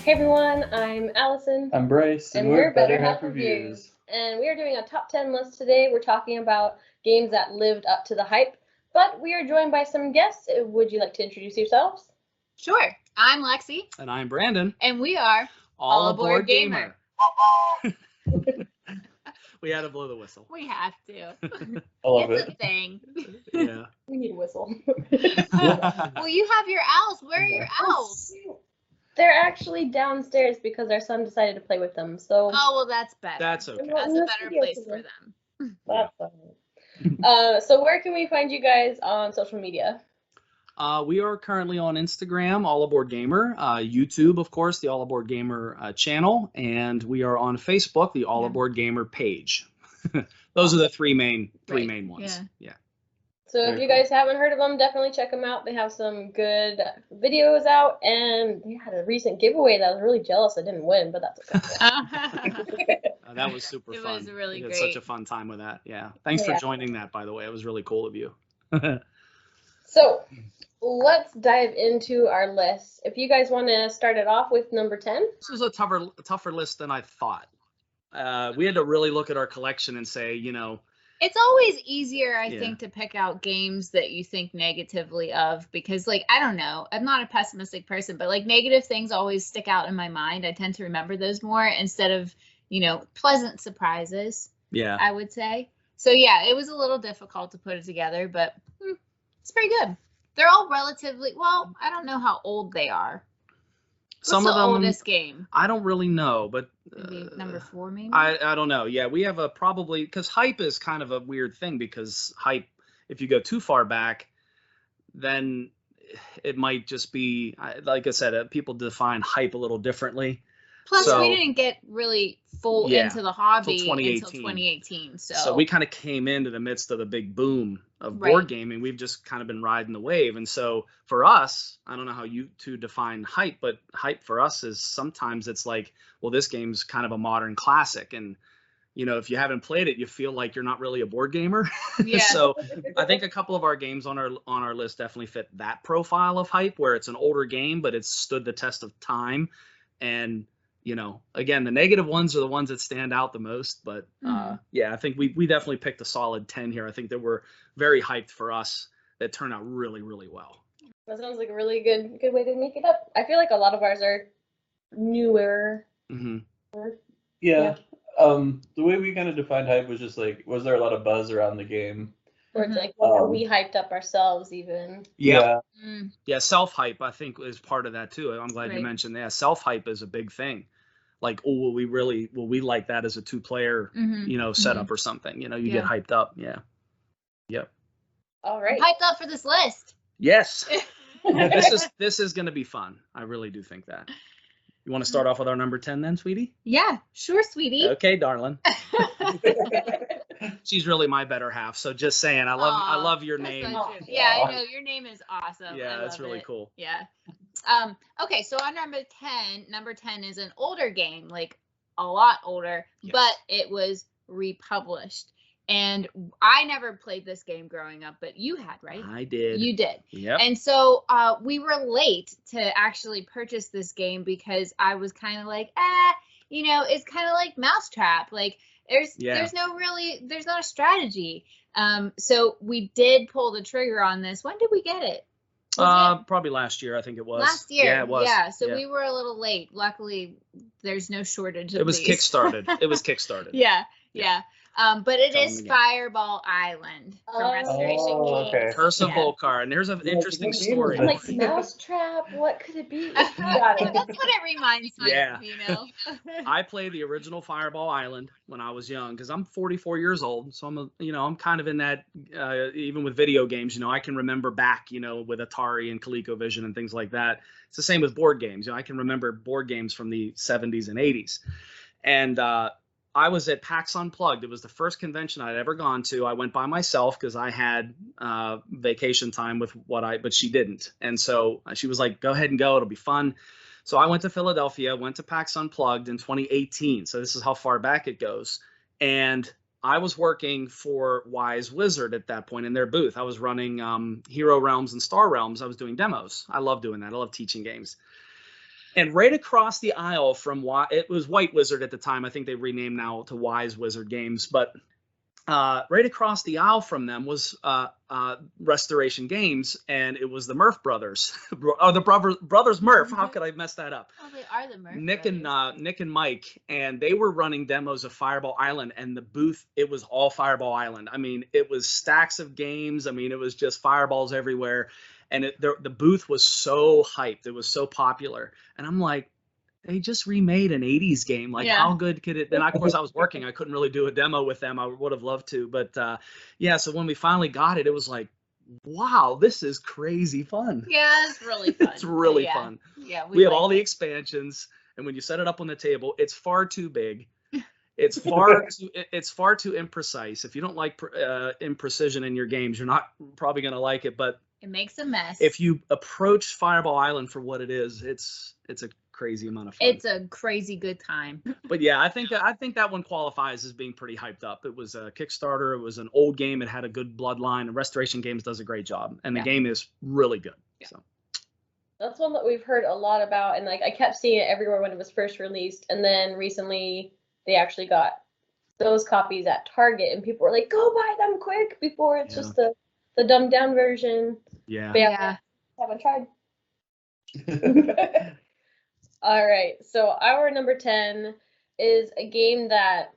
Hey everyone, I'm Allison. I'm Bryce, and we're Better Half Reviews. And we are doing a top 10 list today. We're talking about games that lived up to the hype, but we are joined by some guests. Would you like to introduce yourselves? Sure. I'm Lexi. And I'm Brandon. And we are All Aboard Gamer. We had to blow the whistle. We have to. I love It's it. a thing. Yeah. We need a whistle. Well, you have your owls. Where are your owls? They're actually downstairs because our son decided to play with them. So Oh, well, that's better. That's okay. That's a better place for them. that's fine. So where can we find you guys on social media? We are currently on Instagram, All Aboard Gamer, YouTube, of course, the All Aboard Gamer channel, and we are on Facebook, the All Aboard Gamer page. Those are the three main ones. Yeah. So if Very you guys haven't heard of them, definitely check them out. They have some good videos out, and they had a recent giveaway that I was really jealous I didn't win, but that's okay. That was super fun. It was really we had great. such a fun time with that. Yeah. Thanks for joining that, by the way. It was really cool of you. So let's dive into our list. If you guys want to start it off with number 10. This was a tougher list than I thought. We had to really look at our collection and say, It's always easier, I think, to pick out games that you think negatively of because, I don't know, I'm not a pessimistic person, but, negative things always stick out in my mind. I tend to remember those more instead of, pleasant surprises, I would say. So, yeah, it was a little difficult to put it together, but it's pretty good. They're all relatively, well, I don't know how old they are. Some What's of the them, oldest game? I don't really know, but Maybe number 4, maybe? I don't know. Yeah, we have probably, because hype is kind of a weird thing because hype, if you go too far back, then it might just be, like I said, people define hype a little differently. Plus, we didn't get really full into the hobby until 2018. 2018. So we kind of came into the midst of the big boom of board gaming. We've just kind of been riding the wave. And so for us, I don't know how you two define hype, but hype for us is sometimes it's like, well, this game's kind of a modern classic. And, if you haven't played it, you feel like you're not really a board gamer. Yeah. So I think a couple of our games on our list definitely fit that profile of hype, where it's an older game, but it's stood the test of time. And again, the negative ones are the ones that stand out the most. But I think we definitely picked a solid 10 here. I think that we're very hyped for us that turned out really, really well. That sounds like a really good way to make it up. I feel like a lot of ours are newer. Mm-hmm. Yeah. The way we kind of defined hype was just was there a lot of buzz around the game? Or it's like, well, we hyped up ourselves even. Yeah. Self-hype, I think, is part of that too. I'm glad you mentioned that. Self-hype is a big thing. Like, oh, will we like that as a 2-player, setup or something? You get hyped up. Yeah. Yep. All right. I'm hyped up for this list. Yes. This is going to be fun. I really do think that. You want to start off with our number 10 then, sweetie? Yeah, sure, sweetie. Okay, darling. She's really my better half. So just saying, I love your name. Yeah, I know your name is awesome. Yeah, that's really cool. Yeah. Okay, so on number 10 is an older game, a lot older, but it was republished. And I never played this game growing up, but you had, right? I did. You did. Yep. And so we were late to actually purchase this game because I was kind of like, it's kind of like Mousetrap. There's not a strategy. So we did pull the trigger on this. When did we get it? Probably last year, I think it was. Last year. Yeah, it was. Yeah, so we were a little late. Luckily, there's no shortage of It was these. Kickstarted. It was Kickstarted. Yeah. But it is Fireball Island from Restoration Games. Okay. Curse of Volcar. And there's an interesting story. I'm like, Mousetrap, what could it be? That's what it reminds me of, I played the original Fireball Island when I was young because I'm 44 years old. So I'm kind of in that, even with video games, I can remember back, with Atari and ColecoVision and things like that. It's the same with board games. I can remember board games from the 70s and 80s. And I was at PAX Unplugged. It was the first convention I'd ever gone to. I went by myself because I had vacation time but she didn't. And so she was like, go ahead and go. It'll be fun. So I went to Philadelphia, went to PAX Unplugged in 2018. So this is how far back it goes. And I was working for Wise Wizard at that point in their booth. I was running Hero Realms and Star Realms. I was doing demos. I love doing that. I love teaching games. And right across the aisle from it was White Wizard at the time. I think they renamed now to Wise Wizard Games, but right across the aisle from them was Restoration Games, and it was the Murph brothers, or the brothers Murph. How could I mess that up? Oh, they are the Murph Nick and Mike, and they were running demos of Fireball Island, and the booth, it was all Fireball Island. I mean, it was stacks of games. I mean, it was just fireballs everywhere, and the booth was so hyped. It was so popular, and I'm like, they just remade an 80s game. Like, how good could it? And of course, I was working. I couldn't really do a demo with them. I would have loved to. But yeah, so when we finally got it, it was like, wow, this is crazy fun. Yeah, it's really fun. It's really fun. Yeah, we have all the expansions. And when you set it up on the table, it's far too big. It's far too imprecise. If you don't like imprecision in your games, you're not probably going to like it. But it makes a mess. If you approach Fireball Island for what it is, it's a crazy amount of fun. It's a crazy good time. But yeah, I think that one qualifies as being pretty hyped up. It was a Kickstarter. It was an old game. It had a good bloodline. And Restoration Games does a great job, and the game is really good. Yeah. So that's one that we've heard a lot about, and like I kept seeing it everywhere when it was first released, and then recently they actually got those copies at Target, and people were like, "Go buy them quick before it's just the dumbed down version." Yeah. But yeah. Haven't tried. All right, so our number 10 is a game that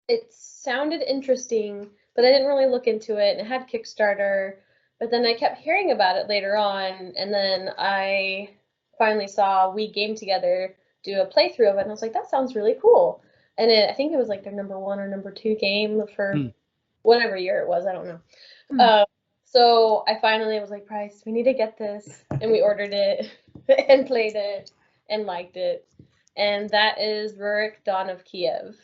it sounded interesting, but I didn't really look into it, and it had Kickstarter, but then I kept hearing about it later on, and then I finally saw We Game Together do a playthrough of it, and I was like, that sounds really cool. And I think it was like their number 1 or number 2 game for whatever year it was, I don't know. So I finally was like, Price, we need to get this, and we ordered it and played it and liked it, and that is Rurik Dawn of Kiev.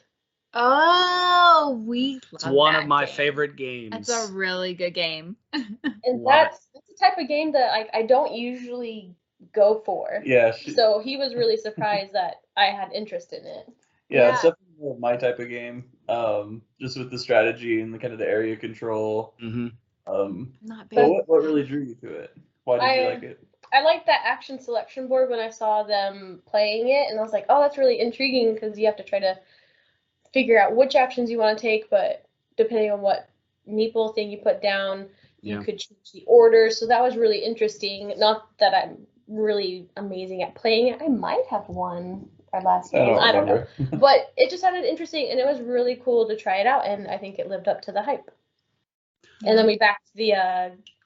Oh, it's one of my favorite games. That's a really good game. And that's the type of game that I don't usually go for. Yeah. So he was really surprised that I had interest in it. Yeah, it's definitely more my type of game. Just with the strategy and the kind of the area control. Not bad. What really drew you to it? Why did you like it? I liked that action selection board when I saw them playing it, and I was like, oh, that's really intriguing because you have to try to figure out which actions you want to take, but depending on what meeple thing you put down, you could change the order. So that was really interesting. Not that I'm really amazing at playing it. I might have won our last game. I don't know. But it just sounded interesting, and it was really cool to try it out, and I think it lived up to the hype. And then we backed the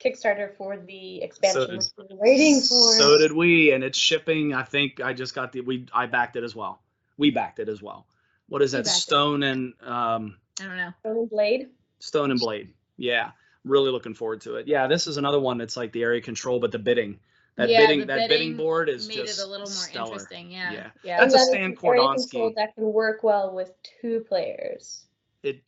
Kickstarter for the expansion, which we were waiting for. So did we, and it's shipping. I think I just got I backed it as well. We backed it as well. What is that? Stone and I don't know. Stone and Blade. Stone and Blade. Yeah, really looking forward to it. Yeah, this is another one that's like the area control, but the bidding. That bidding board is made just it a little more stellar. Interesting. Yeah. That's a Stan Kordonski that can work well with 2 players.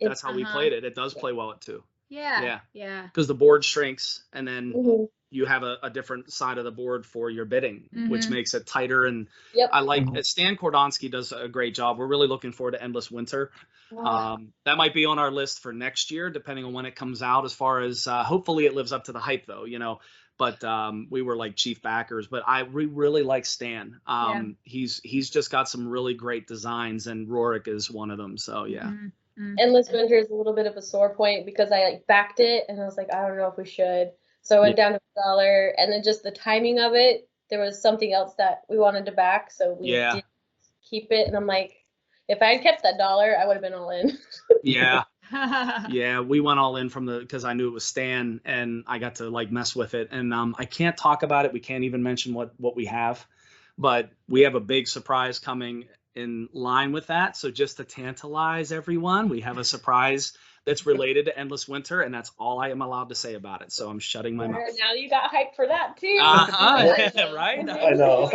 That's how we played it. It does play well at 2. Yeah. Because the board shrinks, and then you have a different side of the board for your bidding, which makes it tighter. And I like Stan Kordonski does a great job. We're really looking forward to Endless Winter. That might be on our list for next year, depending on when it comes out. As far as hopefully it lives up to the hype, though. But we were like chief backers. But we really like Stan. He's just got some really great designs, and Rurik is one of them. So yeah. Endless Winter is a little bit of a sore point because I backed it and I was like, I don't know if we should. So I went down to $1, and then just the timing of it, there was something else that we wanted to back, so we did keep it. And I'm like, if I had kept that $1, I would have been all in. Yeah, we went all in because I knew it was Stan, and I got to like mess with it. And I can't talk about it. We can't even mention what we have, but we have a big surprise coming in line with that. So just to tantalize everyone, we have a surprise that's related to Endless Winter, and that's all I am allowed to say about it. So I'm shutting my mouth. Now you got hype for that too. Right? I know.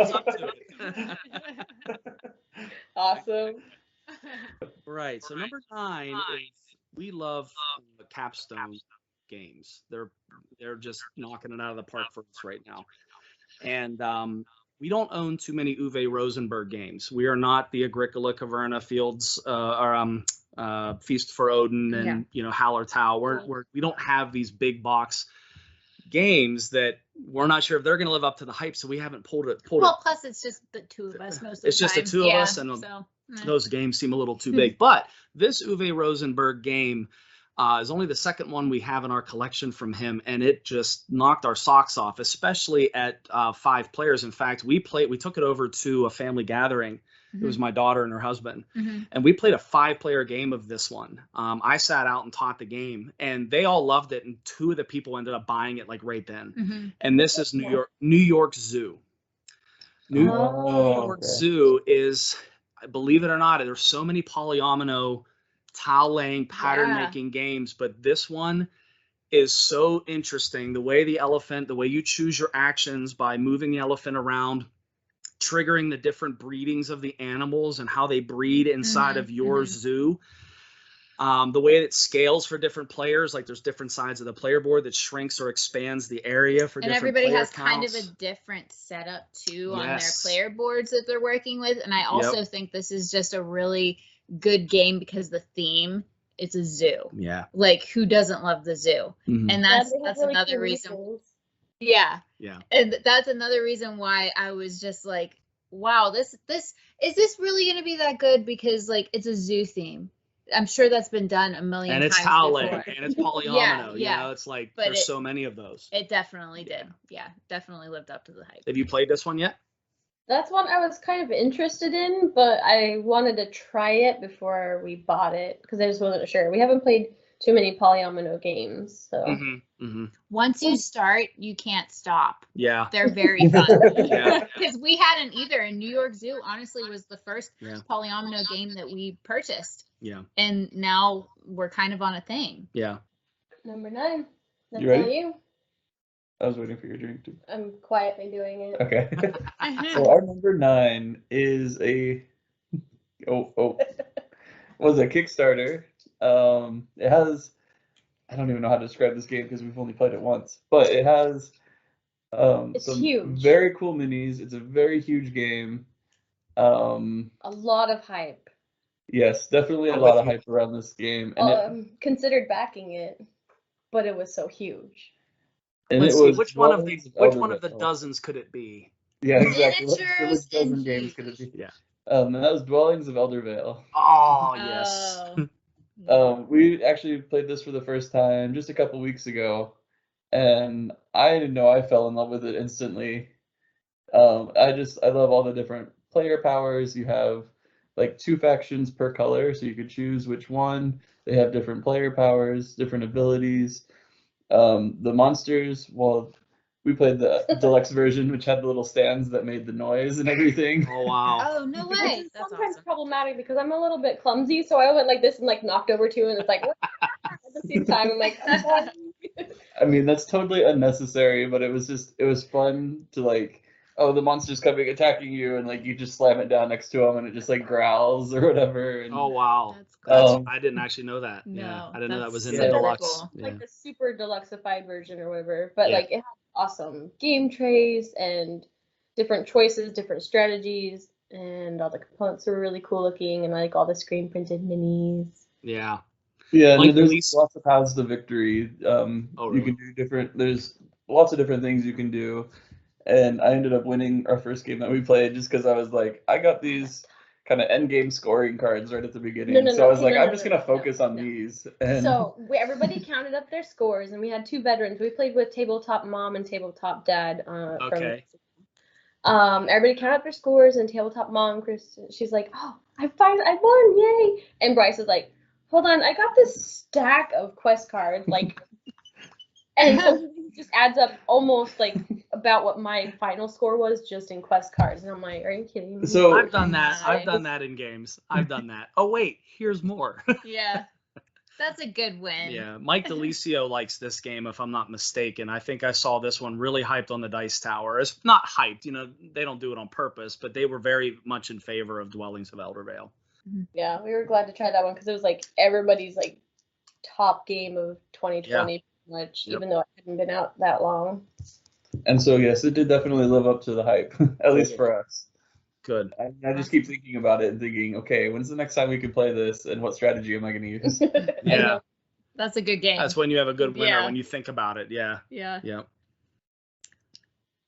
Awesome. Right. So number 9 is we love Capstone games. They're just knocking it out of the park for us right now. And we don't own too many Uwe Rosenberg games. We are not the Agricola, Caverna, Fields, or Feast for Odin, and Hallertau. We don't have these big box games that we're not sure if they're going to live up to the hype, so we haven't pulled it. Well, plus it's just the two of us most of the time. It's just the two of us, and so, those games seem a little too big. But this Uwe Rosenberg game is only the second one we have in our collection from him, and it just knocked our socks off, especially at 5 players. In fact, we took it over to a family gathering. It was my daughter and her husband, and we played a 5-player game of this one. I sat out and taught the game, and they all loved it, and 2 of the people ended up buying it like right then. And this is New York Zoo. New York Zoo is, believe it or not, there's so many polyomino tile laying pattern making games, but this one is so interesting. The way the way you choose your actions by moving the elephant around, triggering the different breedings of the animals and how they breed inside of your zoo. The way it scales for different players, like there's different sides of the player board that shrinks or expands the area for different player everybody has counts. kind of a different setup too on their player boards that they're working with. And I also think this is just a really good game because the theme, it's a zoo. Yeah. Like, who doesn't love the zoo? And that's really another reason. Yeah. And that's another reason why I was just like, wow, this is this really going to be that good? Because like, it's a zoo theme. I'm sure that's been done a million times. And it's tile laying, and it's polyomino. You know, it's like, but there's so many of those. It definitely did. Yeah, definitely lived up to the hype. Have you played this one yet? That's one I was kind of interested in, but I wanted to try it before we bought it because I just wasn't sure. We haven't played too many polyomino games, so. Once you start, you can't stop. Yeah. They're very fun. Because we hadn't either, and New York Zoo honestly was the first polyomino game that we purchased. Yeah. And now we're kind of on a thing. Yeah. Number 9. That's You ready? all you. I was waiting for your drink too. I'm quietly doing it. Okay. So our number 9 is a was a Kickstarter. It has, I don't even know how to describe this game because we've only played it once, but it has it's some huge. Very cool minis. It's a very huge game. A lot of hype. Yes, definitely a lot of hype around this game. And considered backing it, but it was so huge. And Let's it see, was which one of the dozens could it be? Yeah, exactly. Which dozen games could it be? Yeah. And that was Dwellings of Eldervale. Oh, yes. We actually played this for the first time just a couple weeks ago, and I didn't know I fell in love with it instantly. I love all the different player powers. You have like 2 factions per color, so you could choose which one. They have different player powers, different abilities. The monsters, well, we played the deluxe version, which had the little stands that made the noise and everything. Oh, wow. Oh, no way. That's sometimes problematic because I'm a little bit clumsy, so I went like this and like knocked over 2, and it's like at the same time. I'm like, I mean, that's totally unnecessary, but it was fun to like, oh, the monster's coming attacking you, and like you just slam it down next to him, and it just like growls or whatever. And, oh, wow. That's cool. I didn't actually know that. No, yeah, I didn't know that was in the deluxe. Cool. Like the super deluxeified version or whatever, but like it had awesome game trays and different choices, different strategies, and all the components were really cool looking, and like all the screen printed minis. Yeah. Yeah, Like and there's lots of paths to victory. Really? You can do there's lots of different things you can do. And I ended up winning our first game that we played just because I was like, I got these kind of end game scoring cards right at the beginning. So I was like, I'm just going to focus on these. And so everybody counted up their scores, and we had 2 veterans. We played with Tabletop Mom and Tabletop Dad. Okay. Everybody counted up their scores, and Tabletop Mom, she's like, oh, I won, yay. And Bryce is like, hold on, I got this stack of quest cards, like, and so it just adds up almost like about what my final score was just in quest cards. And I'm like, are you kidding me? So I've done that. I've done that in games. I've done that. Oh, wait, here's more. Yeah. That's a good win. Yeah, Mike DeLisio likes this game, if I'm not mistaken. I think I saw this one really hyped on the Dice Tower. It's not hyped, they don't do it on purpose, but they were very much in favor of Dwellings of Eldervale. Yeah, we were glad to try that one because it was like everybody's like top game of 2020, much, even though it hadn't been out that long. And so, yes, it did definitely live up to the hype, at least for us. Good. I just keep thinking about it and thinking, okay, when's the next time we can play this, and what strategy am I going to use? Yeah. That's a good game. That's when you have a good winner, when you think about it. Yeah. Yeah. Yeah.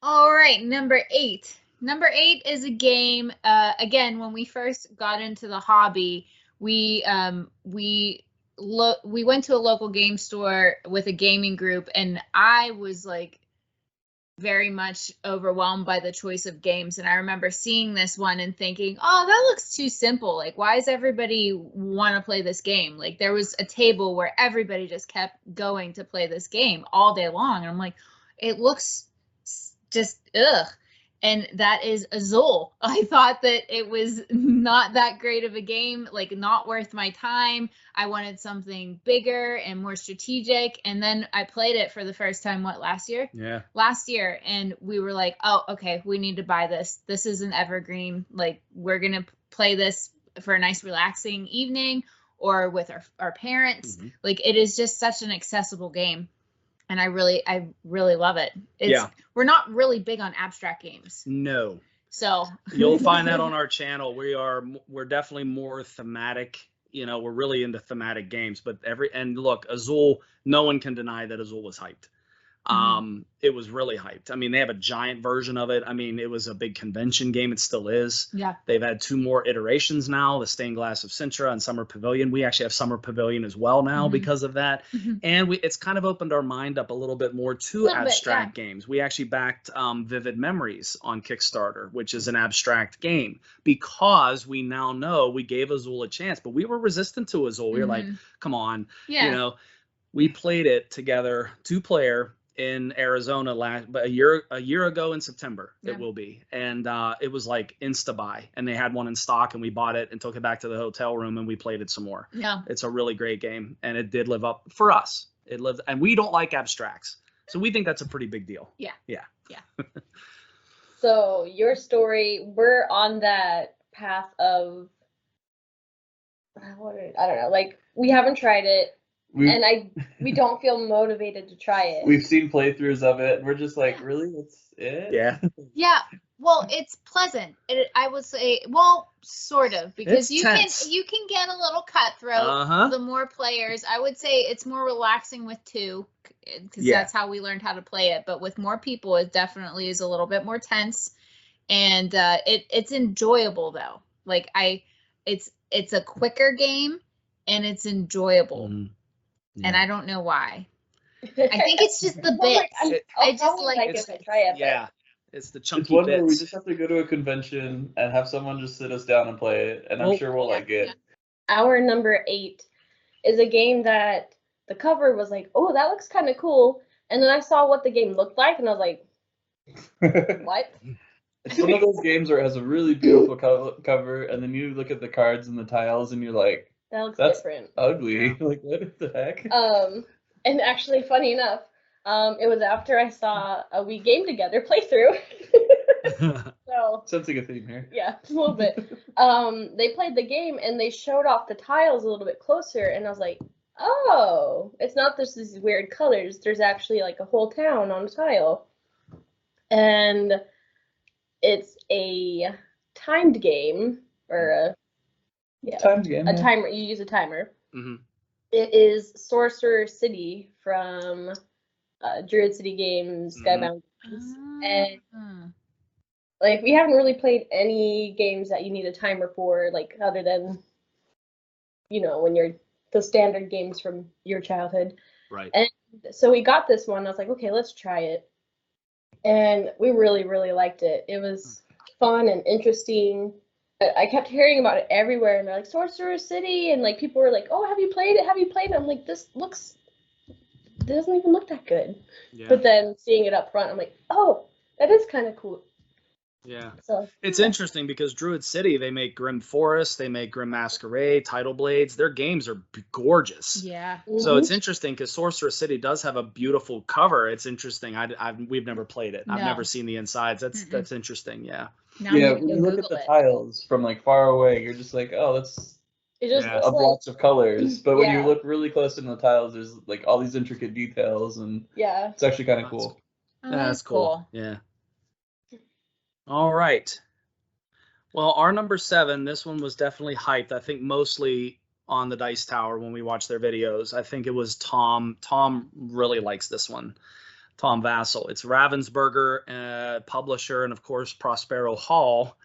All right, number 8. Number 8 is a game. Again, when we first got into the hobby, we went to a local game store with a gaming group, and I was like very much overwhelmed by the choice of games. And I remember seeing this one and thinking, oh, that looks too simple. Like, why does everybody want to play this game? Like, there was a table where everybody just kept going to play this game all day long. And I'm like, it looks just ugh. And that is Azul. I thought that it was not that great of a game, like not worth my time. I wanted something bigger and more strategic. And then I played it for the first time, last year? Yeah. Last year. And we were like, oh, okay, we need to buy this. This is an evergreen. Like, we're going to play this for a nice, relaxing evening or with our parents. Mm-hmm. Like, it is just such an accessible game. And I really love it. We're not really big on abstract games. No. So you'll find that on our channel. We're definitely more thematic. You know, we're really into thematic games. But look, Azul, no one can deny that Azul was hyped. It was really hyped. I mean, they have a giant version of it. I mean, it was a big convention game. It still is. Yeah. They've had 2 more iterations now, the Stained Glass of Sintra and Summer Pavilion. We actually have Summer Pavilion as well now because of that. And it's kind of opened our mind up a little bit more to abstract games. We actually backed Vivid Memories on Kickstarter, which is an abstract game, because we now know we gave Azul a chance, but we were resistant to Azul. We were like, come on. Yeah. You know, we played it together, 2-player, in Arizona a year ago in September. It will be, and it was like insta buy, and they had one in stock, and we bought it and took it back to the hotel room, and we played it some more. Yeah, it's a really great game, and it did live up for us. It lived, and we don't like abstracts, so we think that's a pretty big deal. Yeah. So your story, we're on that path of I don't know, like, we haven't tried it. We don't feel motivated to try it. We've seen playthroughs of it, and we're just like, really? That's it? Yeah. Yeah. Well, it's pleasant. I would say, well, sort of, because It's tense. you can get a little cutthroat. The more players, I would say it's more relaxing with 2, because that's how we learned how to play it. But with more people, it definitely is a little bit more tense, and it's enjoyable though. Like, it's a quicker game, and it's enjoyable. Yeah. And I don't know why. I think it's just the bits. I just like it. To try it. Yeah, it's the chunky it's one bits. where we just have to go to a convention and have someone just sit us down and play it, and I'm sure we'll like it. Our number 8 is a game that the cover was like, oh, that looks kind of cool, and then I saw what the game looked like, and I was like, what? It's one of those games where it has a really beautiful cover, and then you look at the cards and the tiles, and you're like, That's different. Ugly. Like, what the heck? And actually, funny enough, it was after I saw a We Game Together playthrough. So Sensing a theme here. Yeah, a little bit. They played the game and they showed off the tiles a little bit closer, and I was like, oh, it's not just these weird colors. There's actually like a whole town on a tile, and it's a timed game or Timed game. A timer. You use a timer. Mm-hmm. It is Sorcerer City from Druid City Games, Skybound Games. And like, we haven't really played any games that you need a timer for, like, other than, you know, when you're the standard games from your childhood. Right. And so we got this one. I was like, okay, let's try it. And we really, really liked it. It was fun and interesting. I kept hearing about it everywhere, and they're like, Sorcerer City, and like, people were like, oh, have you played it? Have you played it? I'm like, this doesn't even look that good. Yeah. But then seeing it up front, I'm like, oh, that is kind of cool. Yeah. So it's interesting because Druid City, they make Grim Forest, they make Grim Masquerade, Tidal Blades. Their games are gorgeous. Yeah. So it's interesting because Sorcerer City does have a beautiful cover. It's interesting. We've never played it. I've No. never seen the insides. That's interesting. Yeah. Now Yeah, we when can you look Google at the it. tiles from like far away, you're just like, oh, that's it just Yeah. looks a like, blotch of colors. But when Yeah. you look really close into the tiles, there's like all these intricate details, and yeah. it's actually kind of That's cool. Oh, That's cool. Yeah. All right. Well, our number 7, this one was definitely hyped. I think mostly on the Dice Tower when we watched their videos. I think it was Tom. Tom really likes this one. Tom Vassell. It's Ravensburger, publisher, and of course Prospero Hall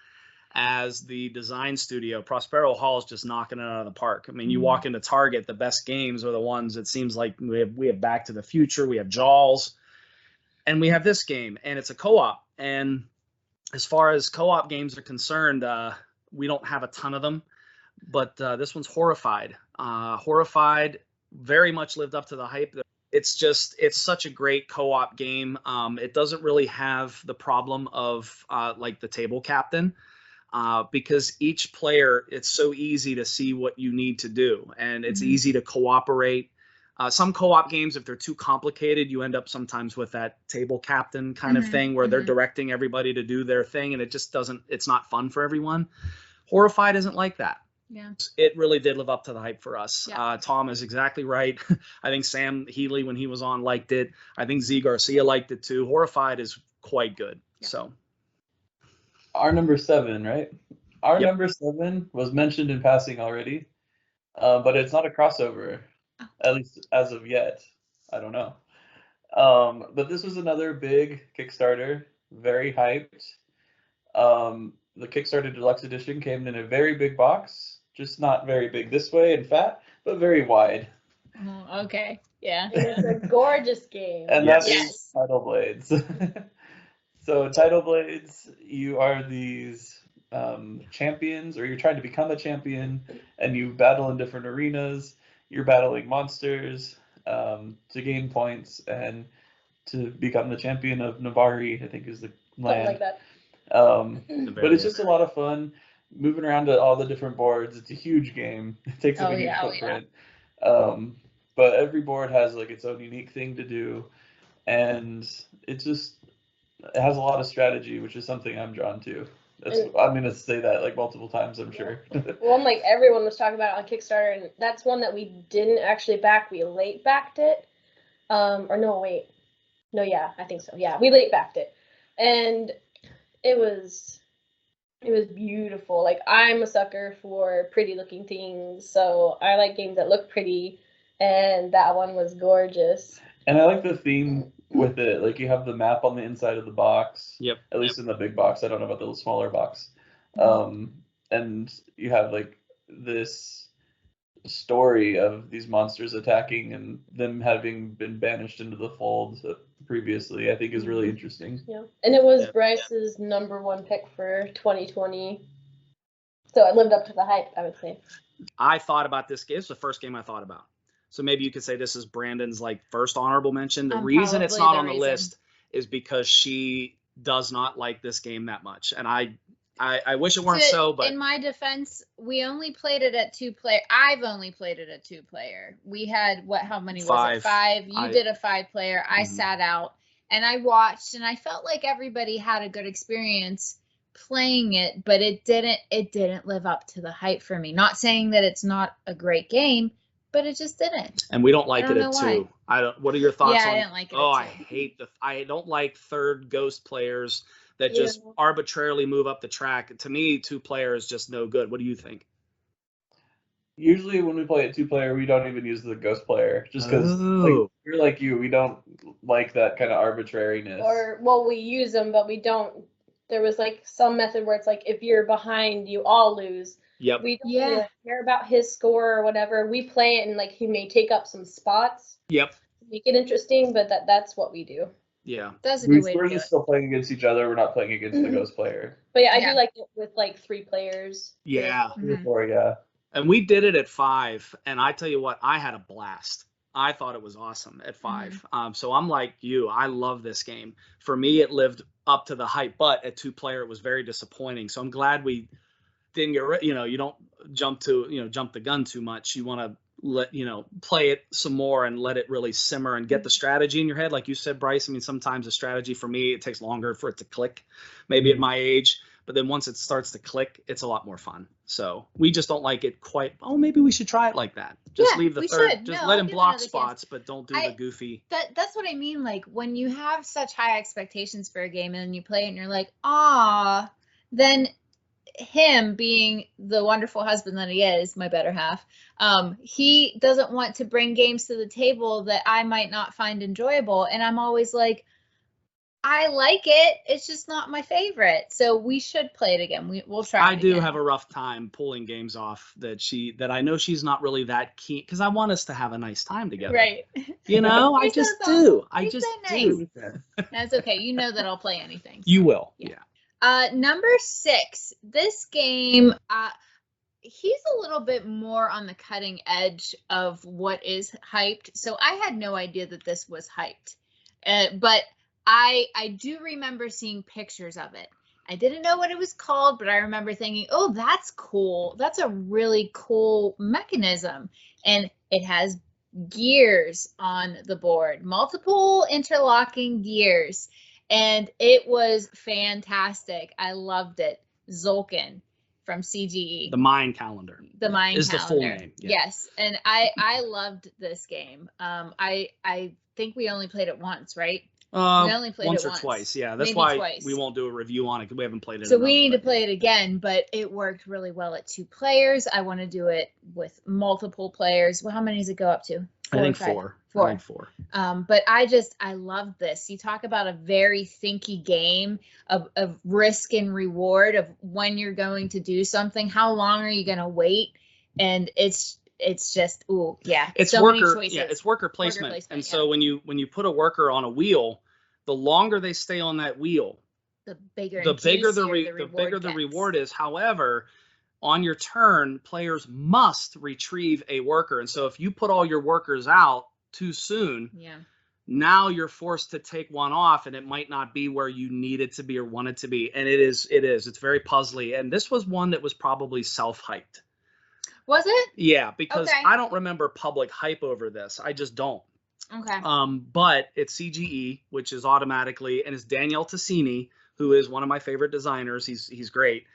as the design studio. Prospero Hall is just knocking it out of the park. I mean, you walk into Target, the best games are the ones, it seems like we have Back to the Future, we have Jaws, and we have this game, and it's a co-op. And as far as co-op games are concerned, we don't have a ton of them, but this one's Horrified. Horrified very much lived up to the hype. It's such a great co-op game. It doesn't really have the problem of like the Table Captain, because each player, it's so easy to see what you need to do, and it's easy to cooperate. Some co-op games, if they're too complicated, you end up sometimes with that Table Captain kind of thing where they're directing everybody to do their thing, and it's not fun for everyone. Horrified isn't like that. Yeah. It really did live up to the hype for us. Yeah. Tom is exactly right. I think Sam Healy, when he was on, liked it. I think Z Garcia liked it too. Horrified is quite good. Yeah. So Our number 7, right? Our Yep. number 7 was mentioned in passing already, but it's not a crossover, at least as of yet. I don't know. But this was another big Kickstarter, very hyped. The Kickstarter Deluxe Edition came in a very big box, just not very big this way and fat, but very wide. Oh, okay. Yeah. And it's a gorgeous game. And Yes. that is Tidal Blades. So Tidal Blades, you are these champions, or you're trying to become a champion, and you battle in different arenas. You're battling monsters to gain points and to become the champion of Navari, I think is the Something land. like that. But it's just a lot of fun moving around to all the different boards. It's a huge game. It takes up Oh, a huge yeah, oh, footprint. But every board has like its own unique thing to do, and it has a lot of strategy, which is something I'm drawn to. I'm gonna say that like multiple times, I'm sure. One like everyone was talking about it on Kickstarter, and that's one that we didn't actually back. We late backed it. Or no, wait. No, yeah, I think so. Yeah, we late backed it. And it was beautiful. Like, I'm a sucker for pretty looking things, so I like games that look pretty, and that one was gorgeous. And I like the theme with it. Like, you have the map on the inside of the box. Yep. At least in the big box. I don't know about the smaller box. And you have like this story of these monsters attacking and them having been banished into the fold previously, I think is really interesting. Yeah. And it was Yeah. Bryce's #1 pick for 2020. So it lived up to the hype, I would say. I thought about this game. It's the first game I thought about. So maybe you could say this is Brandon's like first honorable mention. The reason it's not on the list is because she does not like this game that much, and I wish it weren't so. But in my defense, we only played it at 2-player. I've only played it at 2-player. We had how many was it? 5. You did a 5-player. I sat out and I watched, and I felt like everybody had a good experience playing it, but it didn't live up to the hype for me. Not saying that it's not a great game, but it just didn't. And we don't like I don't it know at why. 2. I don't. What are your thoughts Yeah, on? I didn't like it. Oh, at I 2. hate I don't like third ghost players that Yeah. just arbitrarily move up the track. To me, 2-player is just no good. What do you think? Usually when we play a 2-player, we don't even use the ghost player, just because Oh. we're like you, we don't like that kind of arbitrariness. Or, well, we use them, but we don't. There was like some method where it's like, if you're behind, you all lose. Yep. We don't really care about his score or whatever. We play it, and like he may take up some spots, Yep. make it interesting, but that's what we do. Yeah. That's a good way to We're do just it. still playing against each other. We're not playing against the ghost player. But yeah, I Yeah. do like it with like 3 players. Yeah. Mhm. Or yeah. And we did it at 5, and I tell you what, I had a blast. I thought it was awesome at 5. So I'm like you. I love this game. For me, it lived up to the hype, but at 2-player, it was very disappointing. So I'm glad we didn't get you don't jump the gun too much. You want to play it some more and let it really simmer and get the strategy in your head. Like you said, Bryce, I mean, sometimes a strategy for me, it takes longer for it to click, maybe at my age. But then once it starts to click, it's a lot lot more fun. So we just don't like it quite. Oh, maybe we should try it like that. Just leave the we third. should. Just No, let I'll him give it block another chance. spots, but don't do the goofy. That's what I mean. Like, when you have such high expectations for a game and then you play it and you're like, ah, then him being the wonderful husband that he is, my better half, he doesn't want to bring games to the table that I might not find enjoyable. And I'm always like, I like it. It's just not my favorite. So we should play it again. We'll try. I do have a rough time pulling games off that I know she's not really that keen, because I want us to have a nice time together. Right. You know, I just do. I just do. That's okay. You know that I'll play anything. So. You will. Yeah. Number 6. This game, he's a little bit more on the cutting edge of what is hyped. So I had no idea that this was hyped. But I do remember seeing pictures of it. I didn't know what it was called, but I remember thinking, oh, that's cool. That's a really cool mechanism. And it has gears on the board, multiple interlocking gears. And it was fantastic. I loved it. Tzolk'in from CGE. The Mind Calendar. The Mind is Calendar. The full name. Yeah. Yes. And I loved this game. I think we only played it once, right? We only played once it or twice. Yeah, that's Maybe why twice. we won't do a review on it, because we haven't played it. So enough, we need to play it again, but it worked really well at 2 players. I want to do it with multiple players. Well, how many does it go up to? 4 I think or 5? 4. 4. I think 4. But I love this. You talk about a very thinky game of risk and reward, of when you're going to do something, how long are you going to wait? And it's just, ooh, yeah. It's so worker, many choices. yeah, it's worker placement. And yeah. so when you put a worker on a wheel, the longer they stay on that wheel, the bigger the reward is. However, on your turn, players must retrieve a worker. And so if you put all your workers out too soon, now you're forced to take one off, and it might not be where you need it to be or want it to be. And it's very puzzly. And this was one that was probably self-hyped. Was it? Yeah, because Okay. I don't remember public hype over this. I just don't. Okay. But it's CGE, which is automatically, and it's Daniele Tassini, who is one of my favorite designers. He's great.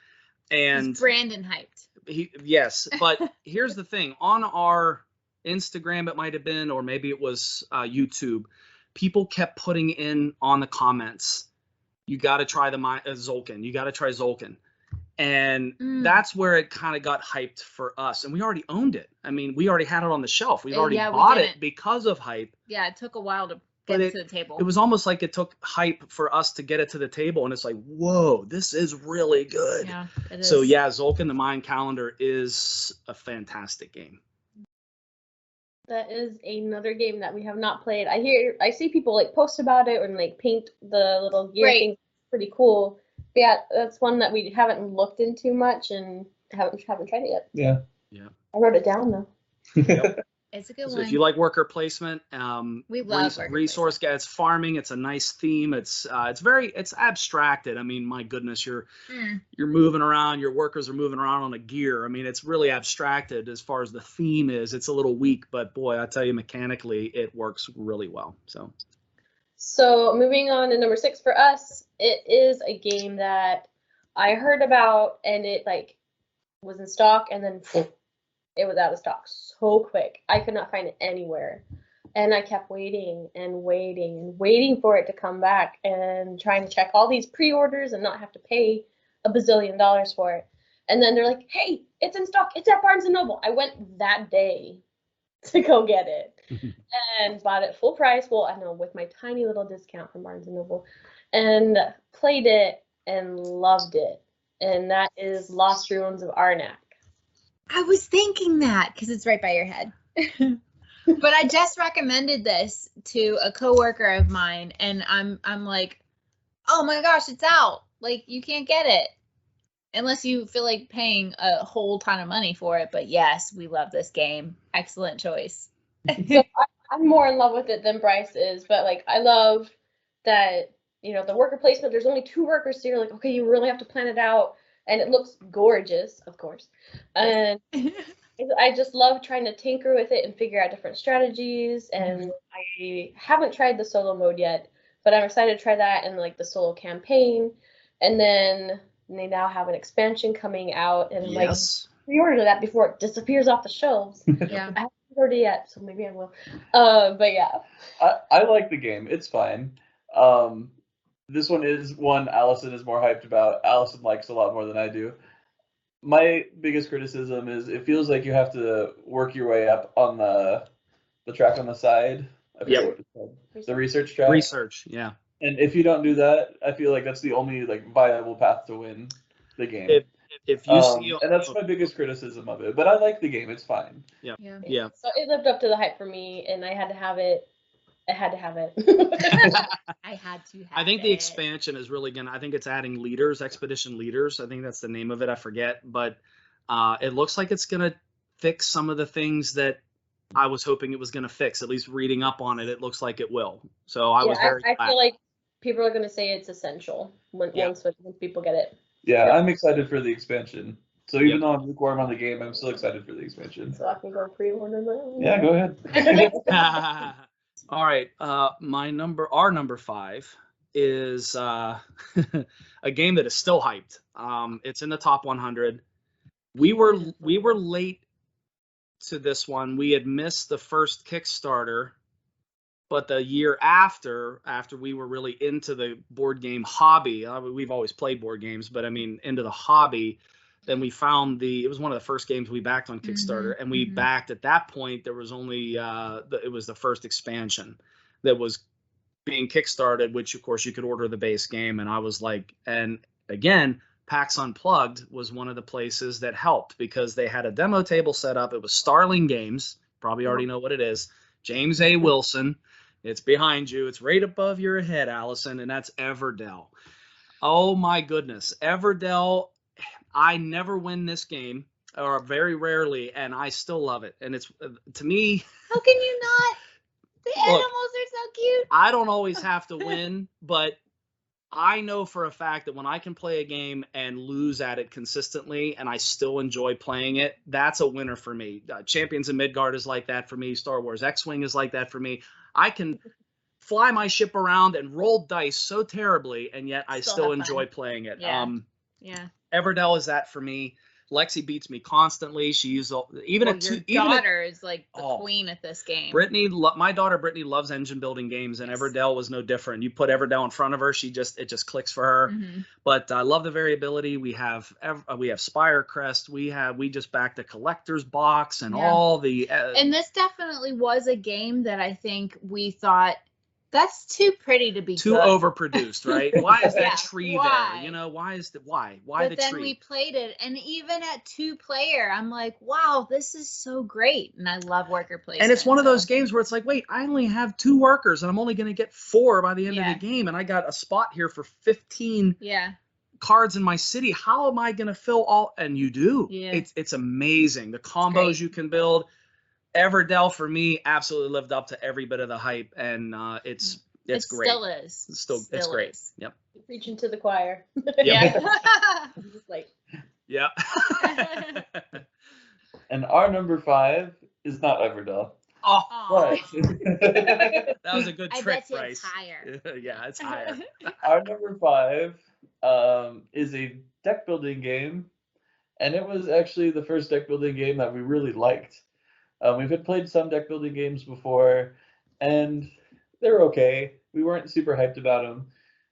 And he's Brandon hyped. Yes, but here's the thing. On our Instagram, it might have been, or maybe it was YouTube, people kept putting in on the comments, you got to try the Tzolk'in. You got to try Tzolk'in. And that's where it kind of got hyped for us. And we already owned it. I mean, we already had it on the shelf. We'd already bought it because of hype. Yeah, it took a while to get it to the table. It was almost like it took hype for us to get it to the table. And it's like, whoa, this is really good. Yeah, it is. So yeah, Tzolk'in the Mind Calendar is a fantastic game. That is another game that we have not played. I see people like post about it and like paint the little gear things. Pretty cool. But yeah, that's one that we haven't looked into much and haven't tried it yet. Yeah. Yeah. I wrote it down though. Yep. It's a good So one. if you like worker placement, we love resource guide. It's farming. It's a nice theme. It's abstracted. I mean, my goodness, you're moving around. Your workers are moving around on a gear. I mean, it's really abstracted as far as the theme is. It's a little weak, but boy, I tell you, mechanically, it works really well. So moving on to number 6 for us, it is a game that I heard about and it like was in stock and then it was out of stock so quick. I could not find it anywhere. And I kept waiting and waiting and waiting for it to come back and trying to check all these pre-orders and not have to pay a bazillion dollars for it. And then they're like, hey, it's in stock. It's at Barnes & Noble. I went that day to go get it and bought it full price. Well, I know with my tiny little discount from Barnes & Noble and played it and loved it. And that is Lost Ruins of Arnak. I was thinking that because it's right by your head. But I just recommended this to a coworker of mine, and I'm like, oh my gosh, it's out. Like, you can't get it unless you feel like paying a whole ton of money for it. But yes, we love this game. Excellent choice. So I'm more in love with it than Bryce is, but like I love that, you know, the worker placement, there's only 2 workers, so you're like, okay, you really have to plan it out. And it looks gorgeous, of course. And I just love trying to tinker with it and figure out different strategies. And I haven't tried the solo mode yet, but I'm excited to try that and like the solo campaign. And then they now have an expansion coming out, and like pre-order that before it disappears off the shelves. Yeah, I haven't ordered it yet, so maybe I will. But yeah, I like the game. It's fine. This one is one Allison is more hyped about. Allison likes a lot more than I do. My biggest criticism is it feels like you have to work your way up on the track on the side. I forget Yep. what it's called. The research track. Research, yeah. And if you don't do that, I feel like that's the only like viable path to win the game. If you see, and that's my biggest criticism of it. But I like the game; it's fine. Yeah. yeah. So it lived up to the hype for me, and I had to have it. I had to have it. I had to have I think the it. expansion is really gonna. I think it's adding leaders, expedition leaders. I think that's the name of it. I forget, but it looks like it's gonna fix some of the things that I was hoping it was gonna fix. At least reading up on it, it looks like it will. So I was very. I glad. feel like people are going to say it's essential once people get it. Yeah, Yep. I'm excited for the expansion. So even though I'm lukewarm on the game, I'm still excited for the expansion. So I can go pre-order that. Yeah, go ahead. All right. Our number 5 is a game that is still hyped. It's in the top 100. We were late to this one. We had missed the first Kickstarter, but the year after we were really into the board game hobby, we've always played board games, but I mean into the hobby, then we found it was one of the first games we backed on Kickstarter, and we backed at that point. There was only it was the first expansion that was being kickstarted, which of course you could order the base game, and I was like, and again, PAX Unplugged was one of the places that helped because they had a demo table set up. It was Starling Games, probably already know what it is. James A. Wilson. It's behind you. It's right above your head, Allison, and that's Everdell. Oh my goodness, Everdell. I never win this game, or very rarely, and I still love it. And it's to me. How can you not? The animals are so cute. I don't always have to win, but I know for a fact that when I can play a game and lose at it consistently and I still enjoy playing it, that's a winner for me. Champions of Midgard is like that for me. Star Wars X-Wing is like that for me. I can fly my ship around and roll dice so terribly, and yet I still enjoy playing it. Yeah. Everdell is that for me. Lexi beats me constantly. She's even well, your daughter is like the queen at this game. My daughter Brittany loves engine building games, and Everdell was no different. You put Everdell in front of her, it just clicks for her. But I love the variability. We have Spirecrest. We just backed a collector's box and all the. And this definitely was a game that I think we thought. That's too pretty to be too good. Overproduced, right? Why is that tree there? You know, why the tree? But then we played it, and even at 2-player, I'm like, wow, this is so great, and I love worker placement. And it's one of those games where it's like, wait, I only have 2 workers, and I'm only going to get 4 by the end of the game, and I got a spot here for 15 cards in my city. How am I going to fill all? And you do. Yeah. It's amazing. The combos you can build. Everdell for me absolutely lived up to every bit of the hype, and it's great. Still is. It's great. Yep. Preaching to the choir. Yeah. Just like. Yeah. And our number 5 is not Everdell. Oh, that was a good trick, I bet Bryce. It's higher. Yeah, it's higher. Our number 5 is a deck building game, and it was actually the first deck building game that we really liked. We've had played some deck building games before, and they're okay. We weren't super hyped about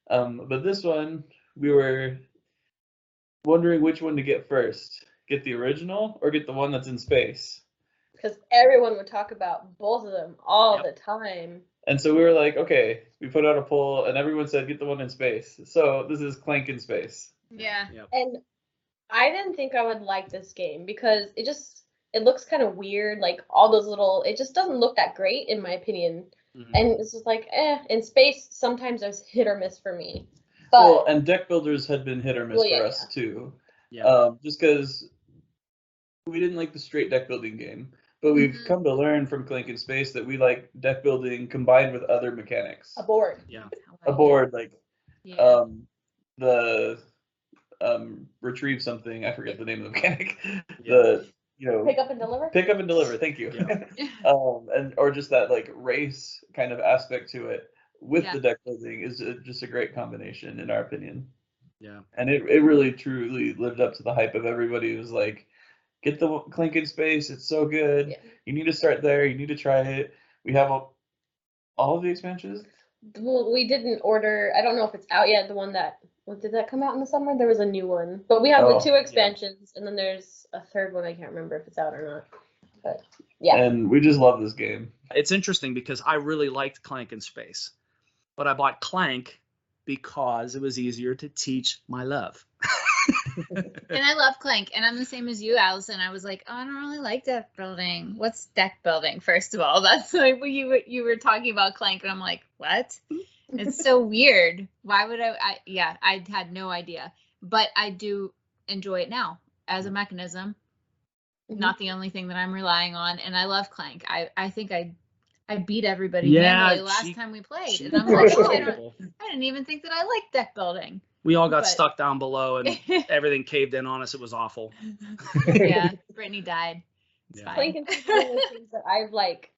them. But this one, we were wondering which one to get first. Get the original or get the one that's in space? Because everyone would talk about both of them all the time. And so we were like, okay, we put out a poll, and everyone said get the one in space. So this is Clank in Space. Yeah. Yep. And I didn't think I would like this game because it looks kind of weird, like all those it just doesn't look that great in my opinion. And it's just like, in space, sometimes there's hit or miss for me. But, well, and deck builders had been hit or miss for us too. Yeah. Just because we didn't like the straight deck building game, but we've come to learn from Clank in Space that we like deck building combined with other mechanics. A board. Yeah. A board, like the retrieve something. I forget the name of the mechanic. Pick up and deliver. Pick up and deliver. Thank you. Yeah. Or just that like race kind of aspect to it with the deck building is just a great combination in our opinion. Yeah. And it really truly lived up to the hype of everybody. It was like, get the Clank in Space. It's so good. Yeah. You need to start there. You need to try it. We have all of the expansions. Well, we didn't order. I don't know if it's out yet. The one that did that come out in the summer? There was a new one, but we have Oh, the 2 expansions, and then there's a third one. I can't remember if it's out or not. But yeah, And we just love this game. It's interesting because I really liked Clank in Space, but I bought Clank because it was easier to teach my love. And I love Clank, and I'm the same as you, Allison. I was like, oh, I don't really like deck building. What's deck building? First of all, that's like when you were talking about Clank, and I'm like, what? It's so weird. Why would yeah, I had no idea, but I do enjoy it now as a mechanism. Not the only thing that I'm relying on, and I love Clank. I think I beat everybody handily last time we played, and I'm like, oh, I didn't even think that I liked deck building. We all got stuck down below and everything caved in on us. It was awful. Yeah, Brittany died. It's fine. Clank and Space are one of the things that I've like.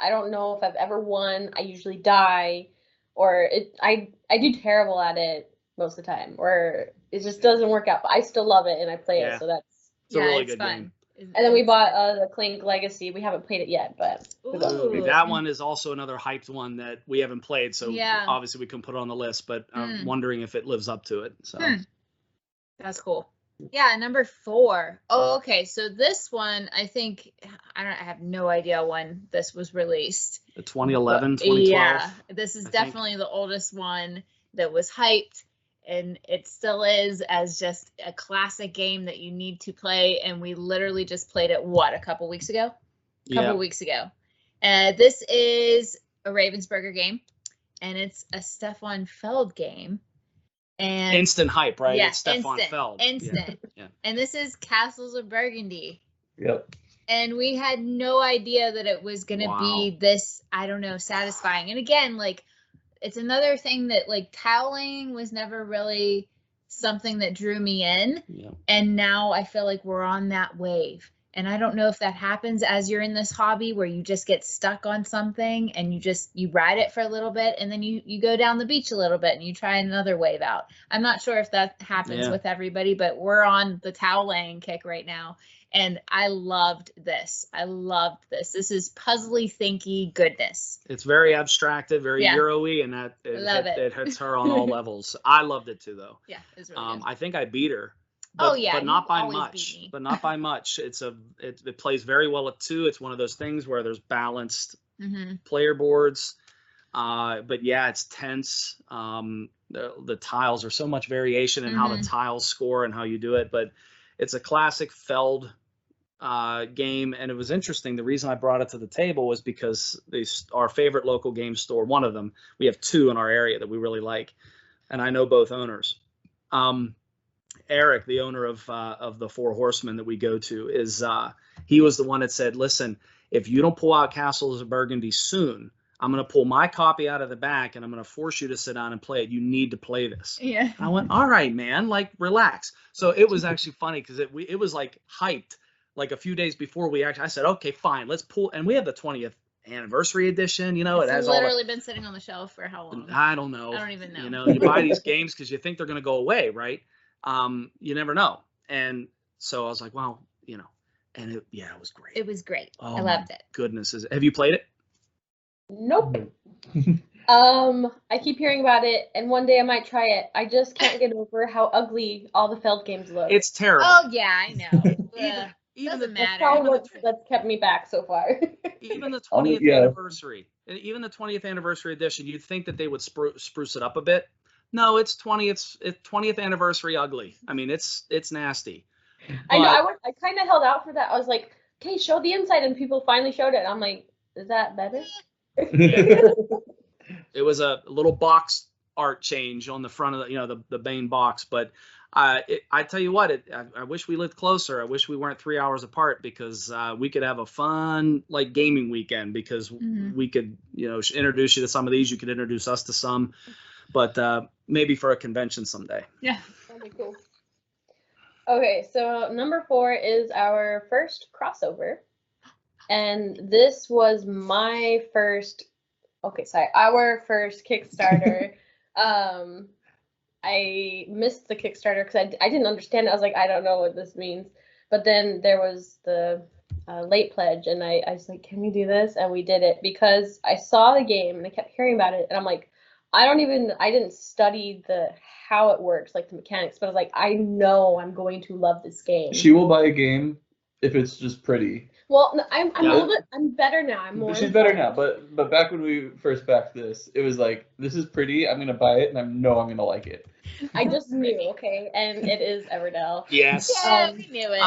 I don't know if I've ever won. I usually die, or I do terrible at it most of the time, or it just doesn't work out. But I still love it and I play it, so that's. It's a really good game. And then we bought the Clank Legacy. We haven't played it yet, but that one is also another hyped one that we haven't played. So obviously we can put it on the list, but I'm wondering if it lives up to it. So that's cool. Yeah, number 4. Oh, okay. So this one, I think I have no idea when this was released. The 2011, 2012. Yeah, this is definitely the oldest one that was hyped. And it still is as just a classic game that you need to play. And we literally just played it, a couple weeks ago? This is a Ravensburger game. And it's a Stefan Feld game. And instant hype, right? Yeah, it's Stefan Feld. Instant. Yeah. And this is Castles of Burgundy. Yep. And we had no idea that it was going to be this, I don't know, satisfying. And again, like, it's another thing that like toweling was never really something that drew me in. Yeah. And now I feel like we're on that wave. And I don't know if that happens as you're in this hobby where you just get stuck on something and you ride it for a little bit and then you go down the beach a little bit and you try another wave out. I'm not sure if that happens with everybody, but we're on the toweling kick right now. And I loved this. This is puzzly, thinky goodness. It's very abstracted, very Euro-y, and it hits her on all levels. I loved it too, though. Yeah, it's really good. I think I beat her. But not by much. But not by much. It plays very well at 2. It's one of those things where there's balanced player boards. But yeah, it's tense. The tiles are so much variation in how the tiles score and how you do it. But it's a classic Feld game, and it was interesting. The reason I brought it to the table was because our favorite local game store, one of them, we have 2 in our area that we really like, and I know both owners. Eric, the owner of the Four Horsemen that we go to, he was the one that said, listen, if you don't pull out Castles of Burgundy soon, I'm going to pull my copy out of the back and I'm going to force you to sit down and play it. You need to play this. Yeah. And I went, all right, man, like relax. So it was actually funny because it was like hyped. Like a few days before I said, okay, fine, let's pull. And we have the 20th anniversary edition, it has literally been sitting on the shelf for how long? I don't know. I don't even know. You buy these games because you think they're going to go away, right? You never know. And so I was like, well, and it was great. It was great. Oh, I loved it. Goodness. Have you played it? Nope. I keep hearing about it, and one day I might try it. I just can't get over how ugly all the Feld games look. It's terrible. Oh yeah, I know. Doesn't matter. That's probably that's kept me back so far. Even the 20th anniversary, even the 20th anniversary edition, you'd think that they would spruce it up a bit. No, it's 20th anniversary ugly. I mean, it's nasty. I know. I kind of held out for that. I was like, okay, show the inside, and people finally showed it. I'm like, is that better? It was a little box art change on the front of the main box, but I tell you what, I wish we lived closer. I wish we weren't 3 hours apart because we could have a fun gaming weekend because we could introduce you to some of these. You could introduce us to some, but maybe for a convention someday. Yeah, that'd be cool. Okay, so number 4 is our first crossover, and this was our first Kickstarter. I missed the Kickstarter because I didn't understand it. I was like, I don't know what this means. But then there was the late pledge, and I was like, can we do this? And we did it because I saw the game and I kept hearing about it, and I'm like, I didn't study how it works, like the mechanics, but I was like, I know I'm going to love this game. She will buy a game if it's just pretty. Well, no, I'm a Yeah. little bit, I'm better now. I'm more. She's better now, but back when we first backed this, it was like, this is pretty. I'm gonna buy it, and I know I'm gonna like it. I just knew, okay, and it is Everdell. Yes. Yeah, we knew it.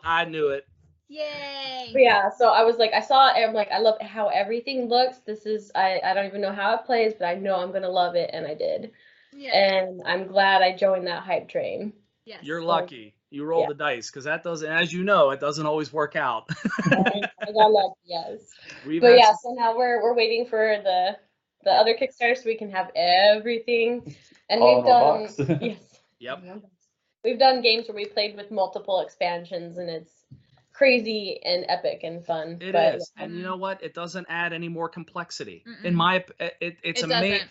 I knew it. Yay. But yeah, so I was like, I saw it, and I'm like, I love how everything looks. This is, I don't even know how it plays, but I know I'm gonna love it, and I did. Yeah. And I'm glad I joined that hype train. Yes. You're lucky. You roll Yeah. the dice because that doesn't, as you know, it doesn't always work out. I got lucky, yes. We've But had yeah, some- so now we're waiting for the other Kickstarter so we can have everything. And All we've in one done box. yes. Yep. We've done games where we played with multiple expansions, and it's crazy and epic and fun. It but is, and you know what? It doesn't add any more complexity. Mm-mm. In my, it's It amazing. doesn't.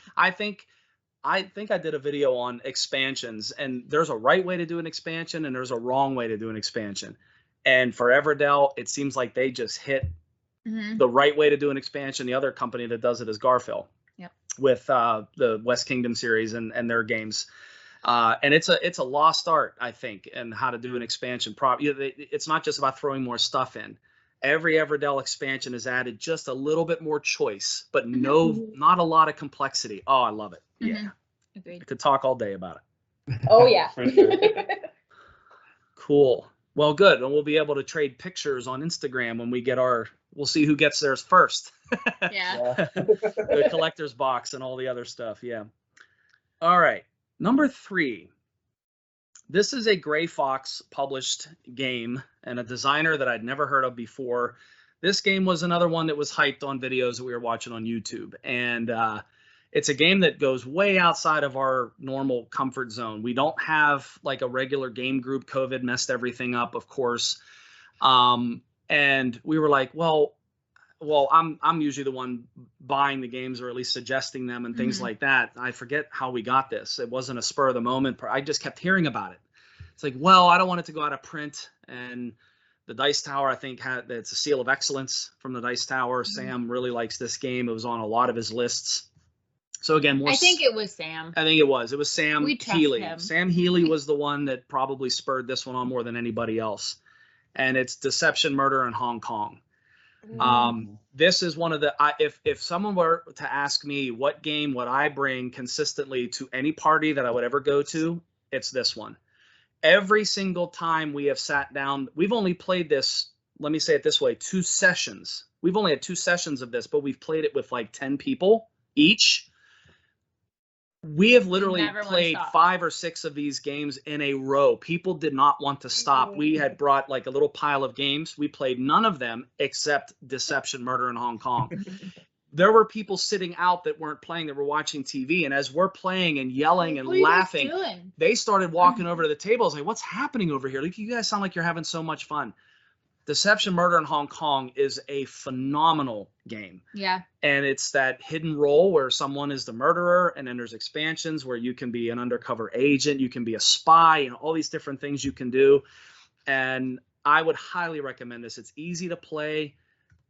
I think I did a video on expansions, and there's a right way to do an expansion, and there's a wrong way to do an expansion. And for Everdell, it seems like they just hit Mhm. the right way to do an expansion. The other company that does it is Garphill. Yep. With the West Kingdom series and their games. And it's a lost art, I think, and how to do an expansion. It's not just about throwing more stuff in. Every Everdell expansion has added just a little bit more choice, but not a lot of complexity. Oh, I love it. Yeah, Mhm. Agreed. I could talk all day about it. Oh yeah. For sure. Cool. Well, good, and we'll be able to trade pictures on Instagram when we get we'll see who gets theirs first. Yeah. The collector's box and all the other stuff. Yeah. All right. Number 3. This is a Gray Fox published game and a designer that I'd never heard of before. This game was another one that was hyped on videos that we were watching on YouTube. And it's a game that goes way outside of our normal comfort zone. We don't have like a regular game group. COVID messed everything up, of course. And we were like, well, I'm usually the one buying the games or at least suggesting them and things Mhm. like that. I forget how we got this. It wasn't a spur of the moment. I just kept hearing about it. It's like, well, I don't want it to go out of print. And the Dice Tower, I think, it's a seal of excellence from the Dice Tower. Sam really likes this game. It was on a lot of his lists. So again, I think it was Sam. I think it was Sam We trust Healy. him. Sam Healy was the one that probably spurred this one on more than anybody else. And it's Deception, Murder in Hong Kong. This is one of the, if someone were to ask me what game would I bring consistently to any party that I would ever go to, it's this one. Every single time we have sat down, we've only played this, let me say it this way, 2 sessions. We've only had 2 sessions of this, but we've played it with like 10 people each. We have literally never wanna played stop. 5 or 6 of these games in a row. People did not want to stop. We had brought like a little pile of games. We played none of them except Deception, Murder in Hong Kong. There were people sitting out that weren't playing, that were watching TV. And as we're playing and yelling and What are you guys laughing, doing? they started walking over to the table. I was like, what's happening over here? Like, you guys sound like you're having so much fun. Deception, Murder in Hong Kong is a phenomenal game. Yeah. And it's that hidden role where someone is the murderer, and then there's expansions where you can be an undercover agent, you can be a spy, and all these different things you can do. And I would highly recommend this. It's easy to play.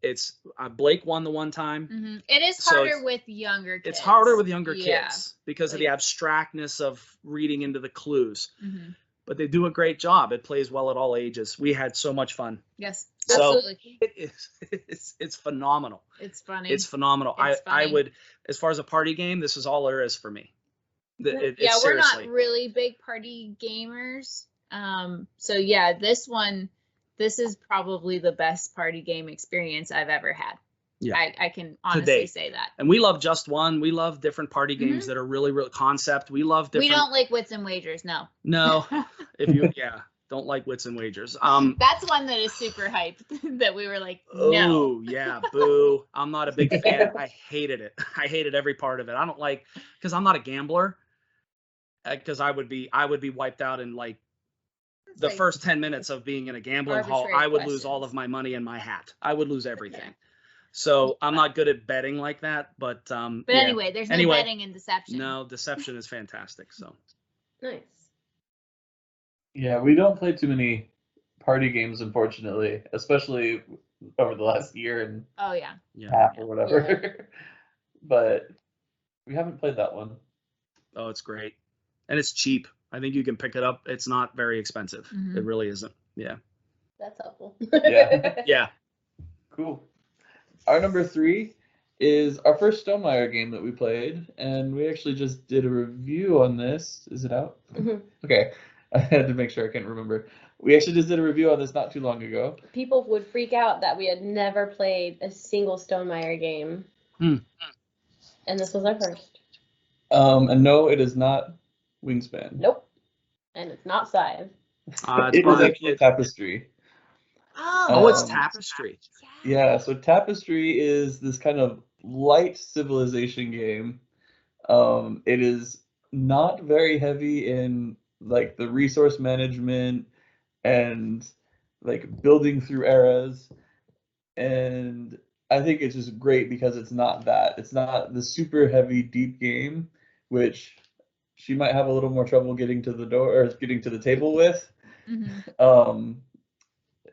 It's Blake won the one time. Hmm. It is So harder with younger kids. It's harder with younger Yeah. kids because of Like- the abstractness of reading into the clues. Mhm. But they do a great job. It plays well at all ages. We had so much fun. Yes. So- Absolutely. It's phenomenal. It's funny. It's phenomenal. It's I funny. would, as far as a party game, this is all there is for me. Yeah, It's we're seriously. not really big party gamers. So yeah, this is probably the best party game experience I've ever had. Yeah. I can honestly date. say that. And we love Just One. We love different party games that are really, really concept. We love different. We don't like Wits and Wagers, no. No, if you, don't like Wits and Wagers. That's one that is super hyped that we were like, no. Oh yeah, boo. I'm not a big fan. I hated it. I hated every part of it. I don't like, because I'm not a gambler. Because I would be wiped out in like the like first 10 minutes of being in a gambling hall. arbitrary I would lose all questions. of my money and my hat. I would lose everything. So I'm not good at betting like that. But But yeah. anyway, there's no Anyway, betting and deception. No, Deception is fantastic. So Nice. Yeah, we don't play too many party games, unfortunately, especially over the last year and Oh yeah. Yeah. half or whatever. But we haven't played that one. Oh, it's great. And it's cheap. I think you can pick it up. It's not very expensive. Mhm. It really isn't. Yeah. That's helpful. Yeah. Yeah. Cool. Our number 3 is our first Stonemaier game that we played, and we actually just did a review on this. Is it out? Mhm. Okay. I had to make sure I can't remember. We actually just did a review on this not too long ago. People would freak out that we had never played a single Stonemaier game. Hmm. And this was our first. And no, it is not Wingspan. Nope. And it's not Scythe. It's It is probably, actually Tapestry. oh, it's Um, Tapestry. Yeah, so Tapestry is this kind of light civilization game. It is not very heavy in like the resource management and like building through eras. And I think it's just great because it's not that. It's not the super heavy deep game, which she might have a little more trouble getting to the door or getting to the table with. Mhm.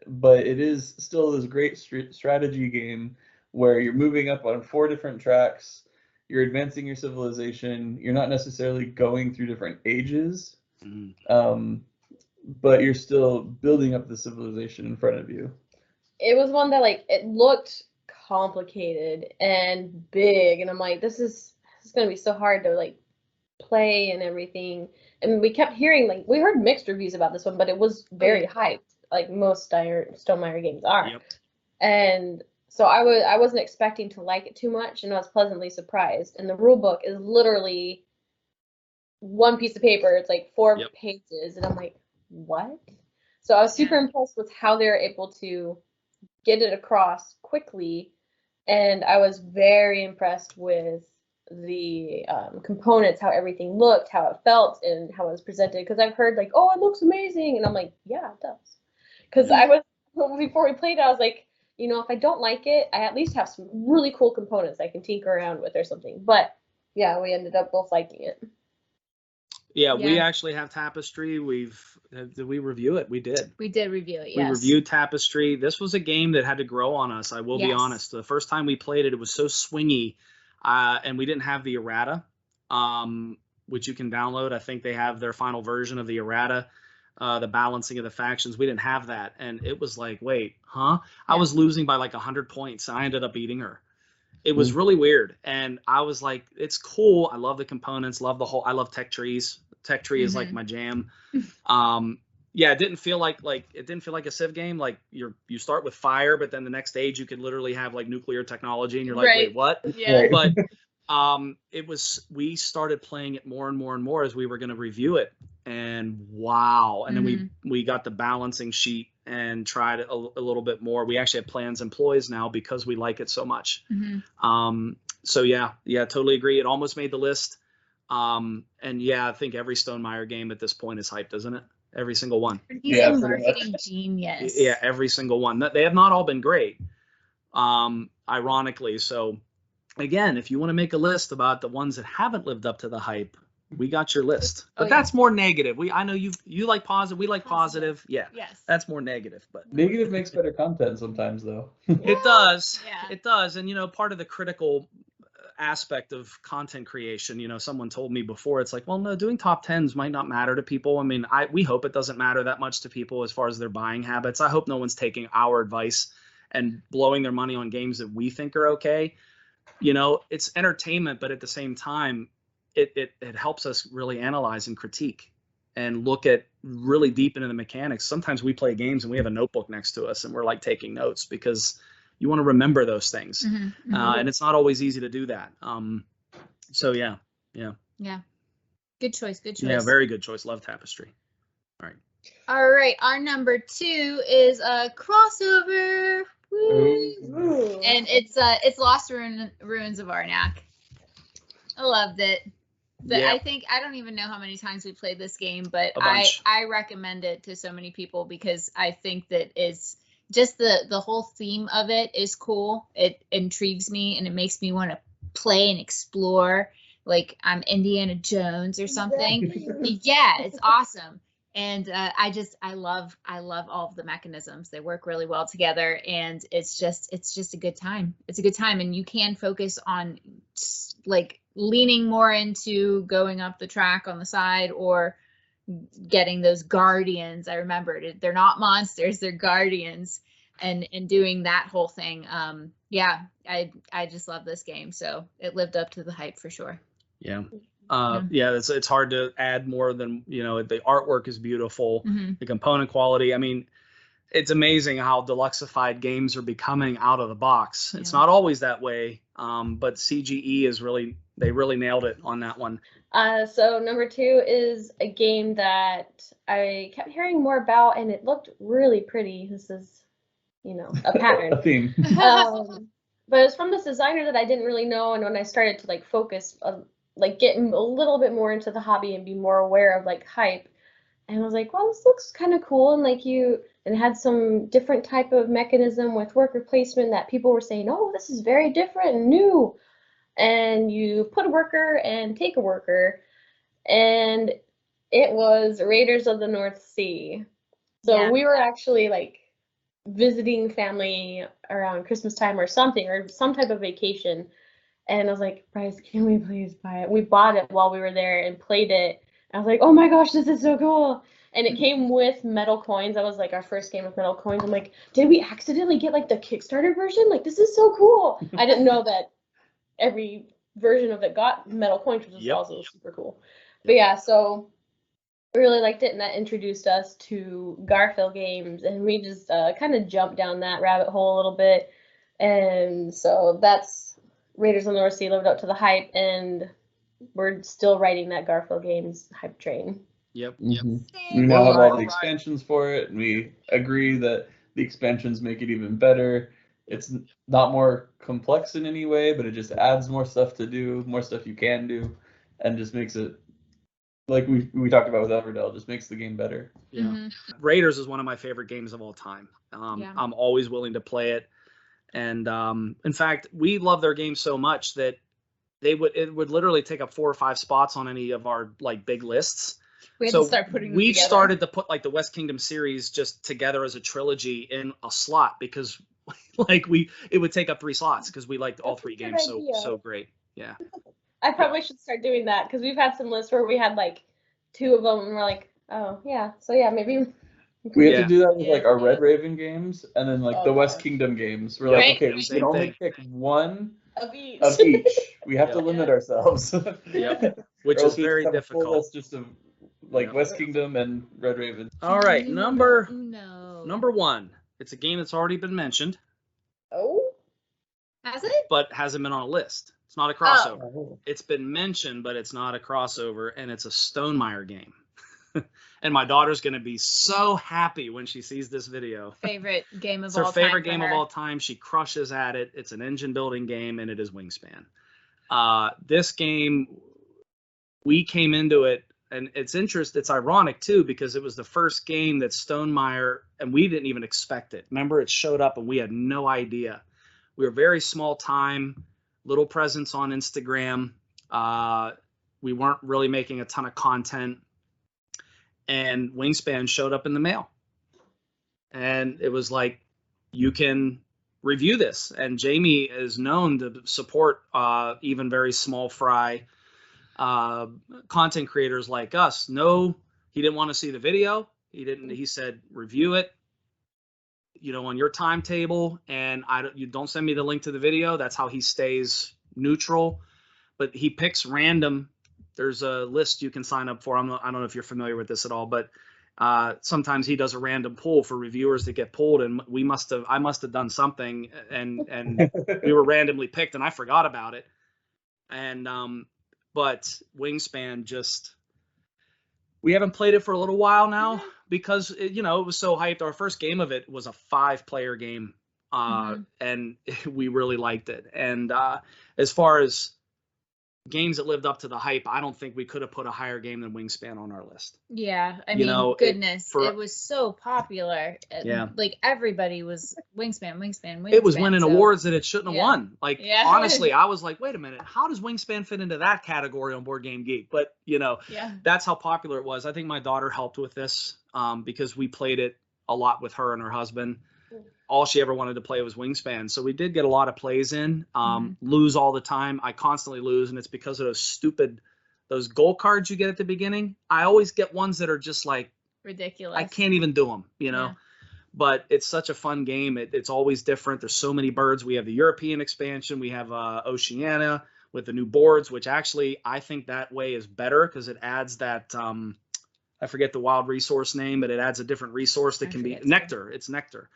But it is still this great strategy game where you're moving up on 4 different tracks, you're advancing your civilization, you're not necessarily going through different ages, but you're still building up the civilization in front of you. It was one that like it looked complicated and big, and I'm like, this is gonna be so hard to like play and everything. And we kept hearing like we heard mixed reviews about this one, but it was very hyped, like most Stonemaier games are. Yep. And so I wasn't expecting to like it too much, and I was pleasantly surprised. And the rule book is literally one piece of paper. It's like 4 Yep. pages, and I'm like, what? So I was super impressed with how they were able to get it across quickly, and I was very impressed with the components, how everything looked, how it felt, and how it was presented. Because I've heard like, oh, it looks amazing, and I'm like, yeah, it does. Because I was before we played it, I was like, you know, if I don't like it, I at least have some really cool components I can tinker around with or something. But yeah, we ended up both liking it. Yeah, we Yeah. actually have Tapestry. Did we review it? We did. We did review it. We Yes. reviewed Tapestry. This was a game that had to grow on us. I will be Yes. honest. The first time we played it, it was so swingy, and we didn't have the errata, which you can download. I think they have their final version of the errata, the balancing of the factions. We didn't have that, and it was like, wait, huh? I Yeah. was losing by like 100 points, and I ended up beating her. It was really weird, and I was like, it's cool. I love the components, love the whole. I love tech trees. Tech tree is like my jam. Yeah, it didn't feel like a Civ game. Like you start with fire, but then the next stage you could literally have like nuclear technology, and you're like, Right. wait, what? Yeah. Right. But we started playing it more and more and more as we were going to review it, and wow! And then we got the balancing sheet and tried it a little bit more. We actually have plans and ploys now because we like it so much. So yeah, totally agree. It almost made the list. And yeah, I think every Stonemaier game at this point is hyped, isn't it? Every single one. He's Yeah, a pretty marketing much. genius. Yeah, every single one. They have not all been great, ironically. So again, if you want to make a list about the ones that haven't lived up to the hype, we got your list. But that's more negative. I know you like positive. We like positive. Yeah, Yes. that's more negative. But Negative makes better content sometimes, though. it does. Yeah. It does. And part of the critical aspect of content creation, someone told me before, it's like, well, no, doing top 10s might not matter to people. I mean, we hope it doesn't matter that much to people as far as their buying habits. I hope no one's taking our advice and blowing their money on games that we think are okay. It's entertainment, but at the same time, it helps us really analyze and critique and look at really deep into the mechanics. Sometimes we play games and we have a notebook next to us and we're like taking notes because you want to remember those things. And it's not always easy to do that. So yeah. Good choice. Yeah, very good choice. Love Tapestry. All right. Our number 2 is a crossover. Woo. And it's Lost Ruins of Arnak. I loved it. But Yeah. I don't even know how many times we played this game, but A bunch. I recommend it to so many people because I think that it's just the whole theme of it is cool. It intrigues me and it makes me want to play and explore like I'm Indiana Jones or something. Yeah, it's awesome. And I love all of the mechanisms. They work really well together, and it's just a good time. It's a good time, and you can focus on like leaning more into going up the track on the side or getting those guardians. I remembered they're not monsters, they're guardians, and doing that whole thing. Yeah, I just love this game, so it lived up to the hype for sure. Yeah. Yeah, it's hard to add more than, the artwork is beautiful, the component quality. I mean, it's amazing how deluxified games are becoming out of the box. It's not always that way, but CGE they really nailed it on that one. So number 2 is a game that I kept hearing more about, and it looked really pretty. This is, a pattern. A theme. But it's from this designer that I didn't really know, and when I started to like focus getting a little bit more into the hobby and be more aware of like hype, and I was like, well, this looks kind of cool, and it had some different type of mechanism with worker placement that people were saying, oh, this is very different and new, and you put a worker and take a worker, and it was Raiders of the North Sea. So we were actually like visiting family around Christmas time or something, or some type of vacation. And I was like, Bryce, can we please buy it? We bought it while we were there and played it. I was like, oh my gosh, this is so cool. And it came with metal coins. That was like our first game with metal coins. I'm like, did we accidentally get like the Kickstarter version? Like, this is so cool. I didn't know that every version of it got metal coins, which is also super cool. But yeah, so we really liked it, and that introduced us to Garphill games, and we just kind of jumped down that rabbit hole a little bit. And so that's Raiders of the North Sea lived up to the hype, and we're still riding that Garphill Games hype train. Yep. We now have all the expansions for it, and we agree that the expansions make it even better. It's not more complex in any way, but it just adds more stuff to do, more stuff you can do, and just makes it, like we talked about with Everdell, just makes the game better. Yeah. Raiders is one of my favorite games of all time. I'm always willing to play it. And in fact, we love their game so much that it would literally take up 4 or 5 spots on any of our like big lists. We had to start putting them we've together. started to put like the West Kingdom series just together as a trilogy in a slot, because like it would take up 3 slots because we liked all 3 games so great. Yeah. I probably should start doing that, because we've had some lists where we had like 2 of them and we're like, oh yeah, so yeah, maybe we have to do that with like our Red Raven games, and then like the West Kingdom games. We're like, okay, we can only pick one of each. We have to limit ourselves. Which is very difficult. That's just like West Kingdom and Red Raven. All right, number 1. It's a game that's already been mentioned. Oh, has it? But hasn't been on a list. It's not a crossover. Oh. It's been mentioned, but it's not a crossover, and it's a Stonemaier game. And my daughter's going to be so happy when she sees this video. Favorite game of it's all her time. Favorite game of all time. She crushes at it. It's an engine building game, and it is Wingspan. This game, we came into it, and it's ironic too, because it was the first game that Stonemaier, and we didn't even expect it. Remember, it showed up and we had no idea. We were very small time, little presence on Instagram. We weren't really making a ton of content. And Wingspan showed up in the mail. And it was like, you can review this. And Jamie is known to support even very small fry content creators like us. No, he didn't want to see the video. He said, review it, on your timetable. And you don't send me the link to the video. That's how he stays neutral. But he picks random. There's a list you can sign up for. I don't know if you're familiar with this at all, but sometimes he does a random pool for reviewers that get pulled, and I must have done something, and we were randomly picked, and I forgot about it. And but Wingspan, we haven't played it for a little while now because it was so hyped. Our first game of it was a 5-player game, and we really liked it. And as far as games that lived up to the hype, I don't think we could have put a higher game than Wingspan on our list. Yeah, I You mean, know, goodness, for- it was so popular. Yeah. Like everybody was Wingspan. It was winning so- awards that it shouldn't have Yeah. won. Like, Yeah. honestly, I was like, wait a minute, how does Wingspan fit into that category on Board Game Geek? But, you know, Yeah. that's how popular it was. I think my daughter helped with this because we played it a lot with her and her husband. All she ever wanted to play was Wingspan. So we did get a lot of plays in, lose all the time. I constantly lose, and it's because of those goal cards you get at the beginning. I always get ones that are just like, Ridiculous. I can't even do them, you know? Yeah. But it's such a fun game. It's always different. There's so many birds. We have the European expansion. We have Oceania with the new boards, which actually I think that way is better because it adds that, I forget the wild resource name, but it adds a different resource that I can be forget too. nectar. It's nectar.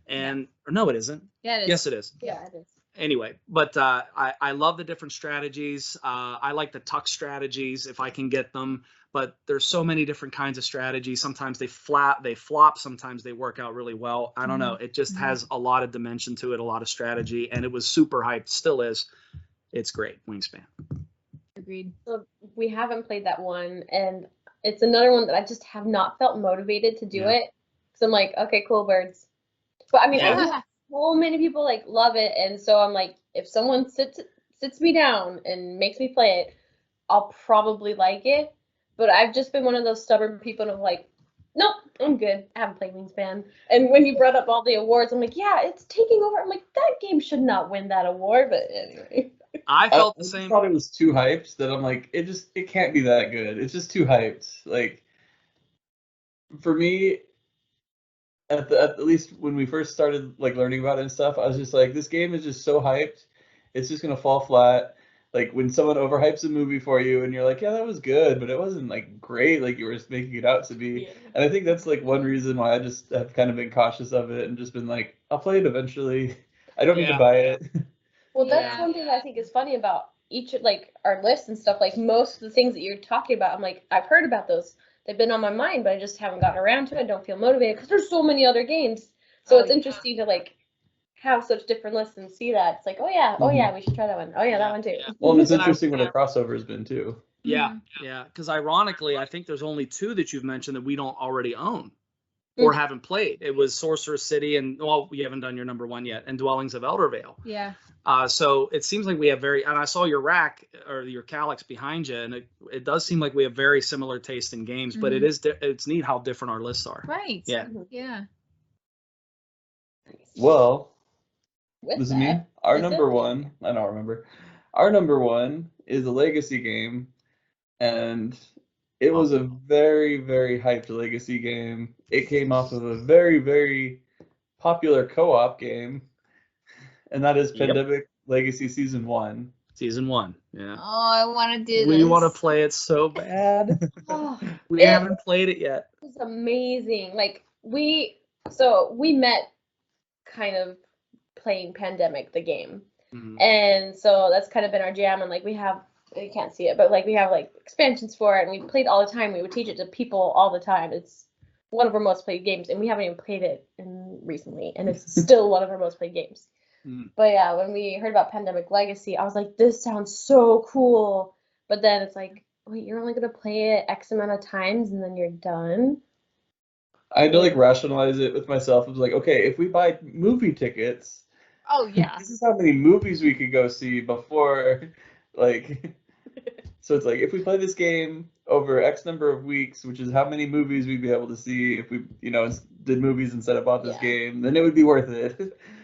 And or no, it isn't. Yeah, it is. Yes, it is. Yeah, it is. Anyway, but I love the different strategies. I like the tuck strategies if I can get them. But there's so many different kinds of strategies. Sometimes they flop. Sometimes they work out really well. I don't know. It just has a lot of dimension to it, a lot of strategy, and it was super hyped. Still is. It's great. Wingspan. Agreed. So we haven't played that one, and it's another one that I just have not felt motivated to do Yeah. it. So I'm like, okay, cool birds. But I mean, I Yeah. know so many people like love it, and so I'm like, if someone sits me down and makes me play it, I'll probably like it. But I've just been one of those stubborn people and I'm like, nope, I'm good. I haven't played Wingspan. And when you brought up all the awards, I'm like, yeah, it's taking over. I'm like, that game should not win that award. But anyway. I felt the just same. thought it was too hyped that I'm like, it can't be that good. It's just too hyped. Like, for me, at least when we first started like learning about it and stuff, I was just like, this game is just so hyped, it's just gonna fall flat. Like when someone overhypes a movie for you and you're like, yeah, that was good, but it wasn't like great like you were just making it out to be. Yeah. And I think that's like one reason why I just have kind of been cautious of it and just been like, I'll play it eventually. I don't need to Yeah. buy it. Well, that's Yeah. one thing that I think is funny about each like our lists and stuff. Like most of the things that you're talking about, I'm like, I've heard about those. They've been on my mind, but I just haven't gotten around to it. I don't feel motivated because there's so many other games. So Oh, it's interesting to like have such different lists and see that. It's like, oh yeah, we should try that one. Oh yeah, that one too. Yeah. Well, and it's And I- interesting what a crossover has been too. Yeah, yeah. Because ironically, I think there's only two that you've mentioned that we don't already own or haven't played. It was Sorcerer's City and, well, we haven't done your number one yet, and Dwellings of Eldervale. Yeah. So it seems like we have and I saw your rack or your Calyx behind you, and it does seem like we have very similar taste in games, but it's neat how different our lists are. Right. Yeah. Yeah. Well, With this is me. that, Our is number it? one, I don't remember. Our number one is a legacy game, and it was a very, very hyped legacy game. It came off of a very, very popular co-op game, and that is Yep. Pandemic Legacy Season 1. Season 1. Yeah. Oh, I want to do this. We want to play it so bad. Oh, We It- haven't played it yet. it was amazing. Like we met kind of playing Pandemic the game. Mhm. And so that's kind of been our jam, and like you can't see it, but like we have like expansions for it, and we played all the time. We would teach it to people all the time. It's one of our most played games, and we haven't even played it recently, and it's still one of our most played games. Mm. But yeah, when we heard about Pandemic Legacy, I was like, this sounds so cool. But then it's like, wait, you're only gonna play it X amount of times, and then you're done. I had to like rationalize it with myself. I was like, okay, if we buy movie tickets, Oh, yeah. this is how many movies we could go see before, like. So it's like if we play this game over X number of weeks, which is how many movies we'd be able to see if we, did movies instead of bought this Yeah. game, then it would be worth it.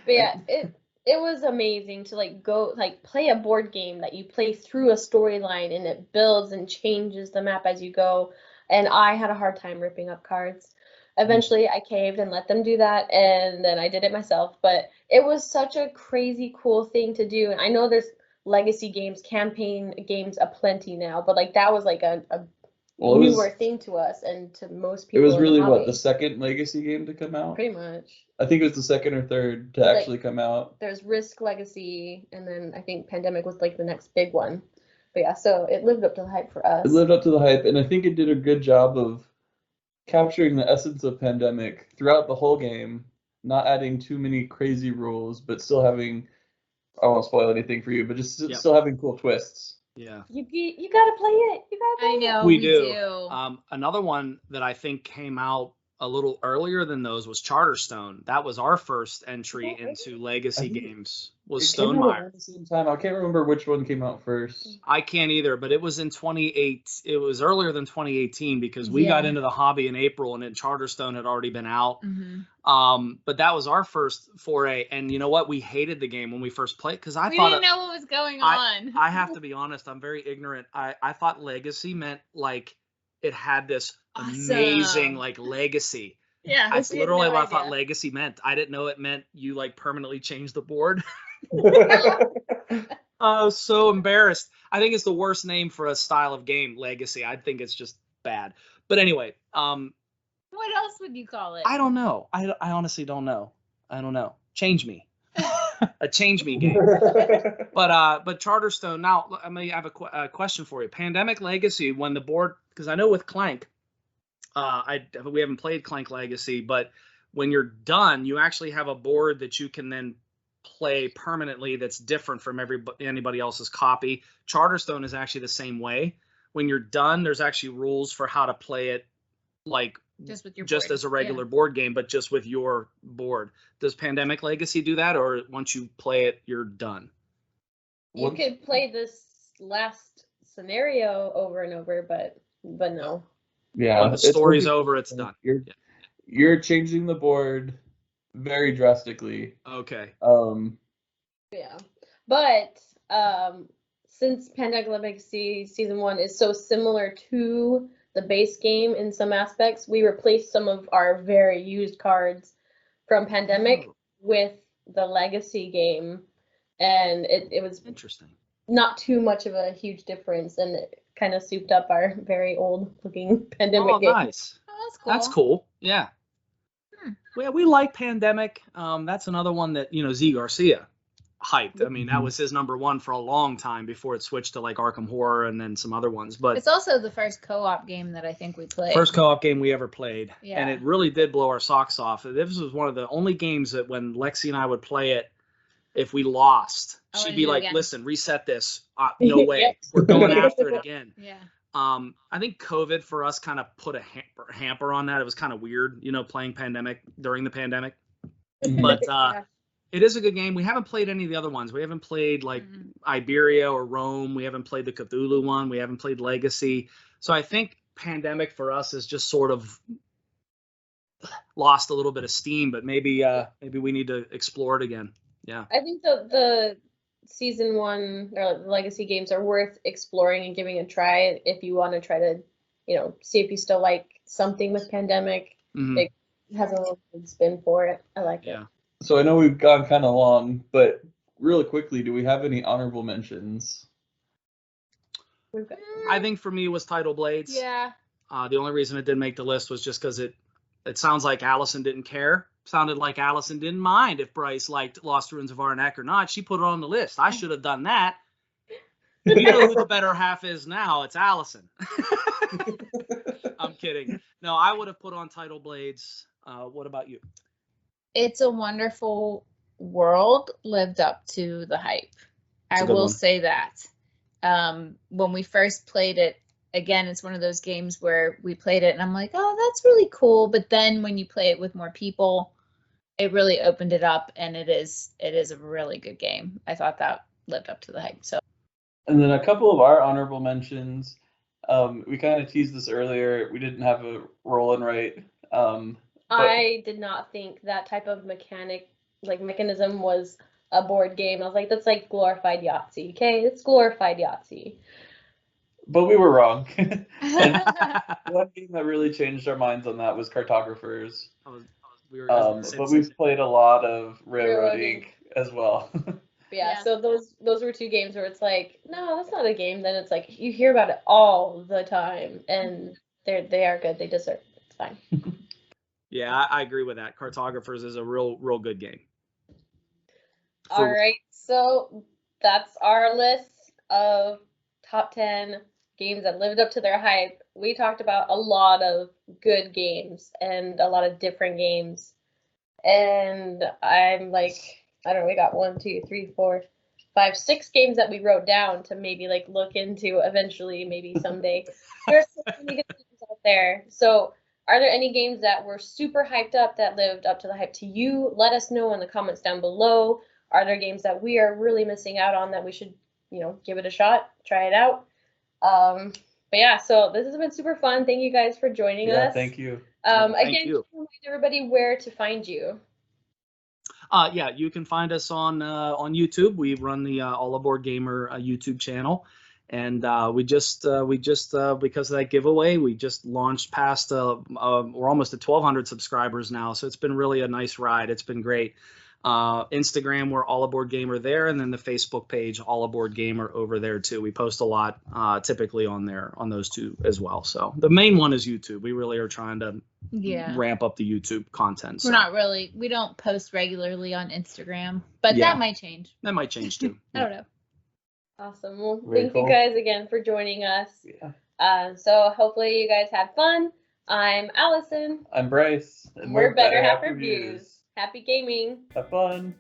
But yeah, it was amazing to like go like play a board game that you play through a storyline and it builds and changes the map as you go. And I had a hard time ripping up cards. Eventually I caved and let them do that, and then I did it myself. But it was such a crazy cool thing to do. And I know there's legacy games, campaign games aplenty now, but like that was like a Well, it newer was thing to us and to most it people. was in the really hobby. what, the second Legacy game to come out? Pretty much. I think it was the second or third to Like- actually come out. There's Risk Legacy, and then I think Pandemic was like the next big one. But yeah, so it lived up to the hype for us. It lived up to the hype, and I think it did a good job of capturing the essence of Pandemic throughout the whole game, not adding too many crazy rules, but still having, I won't spoil anything for you, but just Yep. still having cool twists. Yeah. You gotta play it. You gotta play I know We we do. do. Another one that I think came out a little earlier than those was Charterstone. That was our first entry Okay. into legacy I think games. Was It came out Stonemaier. around the same time. I can't remember which one came out first. I can't either, but it was in 28. It was earlier than 2018 because we got Yeah. into the hobby in April and then Charterstone had already been out. Hmm. But that was our first foray, and you know what? We hated the game when we first played because I We thought didn't know what was going on. I have to be honest, I'm very ignorant. I thought legacy meant like it had this amazing Awesome. like legacy. Yeah, That's we had literally no what I thought idea. legacy meant. I didn't know it meant you like permanently changed the board. I was so embarrassed. I think it's the worst name for a style of game, legacy. I think it's just bad. But anyway, What else would you call it? I don't know. I honestly don't know. I don't know. Change me. A change me game. But Charterstone. Now, I may have a question for you. Pandemic Legacy, when the board, because I know with Clank, we haven't played Clank Legacy, but when you're done, you actually have a board that you can then play permanently that's different from anybody else's copy. Charterstone is actually the same way. When you're done, there's actually rules for how to play it, like just with your just board. as a regular board game, but just with your board. Does Pandemic Legacy do that, or once you play it, you're done? You could play this last scenario over and over, but no. Yeah, When the it's story's really- over, it's done. You're changing the board very drastically. Okay. Yeah, but since Pandemic Legacy Season 1 is so similar to the base game in some aspects, we replaced some of our very used cards from Pandemic Oh, with the Legacy game, and it was interesting. not too much of a huge difference, and it kind of souped up our very old looking Pandemic Oh, game. nice. Oh, that's cool. That's cool. Yeah. Well, we like Pandemic. That's another one that, Z Garcia hyped. I mean, that was his number one for a long time before it switched to like Arkham Horror and then some other ones. But It's also the first co-op game that I think we played. first co-op game we ever played. Yeah. And it really did blow our socks off. This was one of the only games that when Lexi and I would play it, if we lost, I she'd wanna be do it like, again. listen, reset this. No way. Yep. We're going after it again. Yeah. I think COVID for us kind of put a hamper on that. It was kind of weird, playing Pandemic during the pandemic. But Yeah. it is a good game. We haven't played any of the other ones. We haven't played like Iberia or Rome. We haven't played the Cthulhu one. We haven't played Legacy. So I think Pandemic for us is just sort of lost a little bit of steam, but maybe we need to explore it again. Yeah. I think the Season 1 or the Legacy games are worth exploring and giving a try if you want to try to, see if you still like something with Pandemic. Mhm. It has a little good spin for it. I like it. Yeah. So I know we've gone kind of long, but really quickly, do we have any honorable mentions? We've got- I think for me it was Tidal Blades. Yeah. The only reason it didn't make the list was just because it sounds like Allison didn't care. Sounded like Allison didn't mind if Bryce liked Lost Ruins of Arnak or not. She put it on the list. I should have done that. You know who the better half is now. It's Allison. I'm kidding. No, I would have put on Tidal Blades. What about you? It's a Wonderful World lived up to the hype. It's a I good will one. say that. When we first played it, again, it's one of those games where we played it and I'm like, oh, that's really cool. But then when you play it with more people, it really opened it up, and it is a really good game. I thought that lived up to the hype. So And then a couple of our honorable mentions. We kind of teased this earlier. We didn't have a roll and write. But I did not think that type of mechanism was a board game. I was like, that's like glorified Yahtzee. Okay, it's glorified Yahtzee. we were wrong. And one game that really changed our minds on that was Cartographers. We were, But we've played a lot of Railroad Railroad Inc. as well. Yeah, Yeah. so those were two games where it's like, no, that's not a game. Then it's like you hear about it all the time, and they are good. They deserve it. It's fine. Yeah, I agree with that. Cartographers is a real good game. All right, so that's our list of top 10 games that lived up to their hype. We talked about a lot of good games and a lot of different games. And I'm like, I don't know, we got 1, 2, 3, 4, 6 games that we wrote down to maybe like look into eventually, maybe someday. There's so many good games out there. So are there any games that were super hyped up that lived up to the hype to you? Let us know in the comments down below. Are there games that we are really missing out on that we should, give it a shot, try it out? But yeah, so this has been super fun. Thank you guys for joining us. Thank you. Thank Again, you. remind everybody where to find you. Yeah, you can find us on YouTube. We run the All Aboard Gamer YouTube channel, and we just because of that giveaway, we just launched past. We're almost at 1,200 subscribers now, so it's been really a nice ride. It's been great. Instagram, we're All Aboard Gamer there, and then the Facebook page, All Aboard Gamer, over there too. We post a lot typically on there, on those two as well. So the main one is YouTube. We really are trying to ramp up the YouTube content. So. We don't post regularly on Instagram, but Yeah. that might change. That might change too. I don't know. Awesome. Well, Very thank cool. you guys again for joining us. Yeah. So hopefully you guys had fun. I'm Allison. I'm Bryce. And We're Better Half Reviews. Happy gaming. Have fun.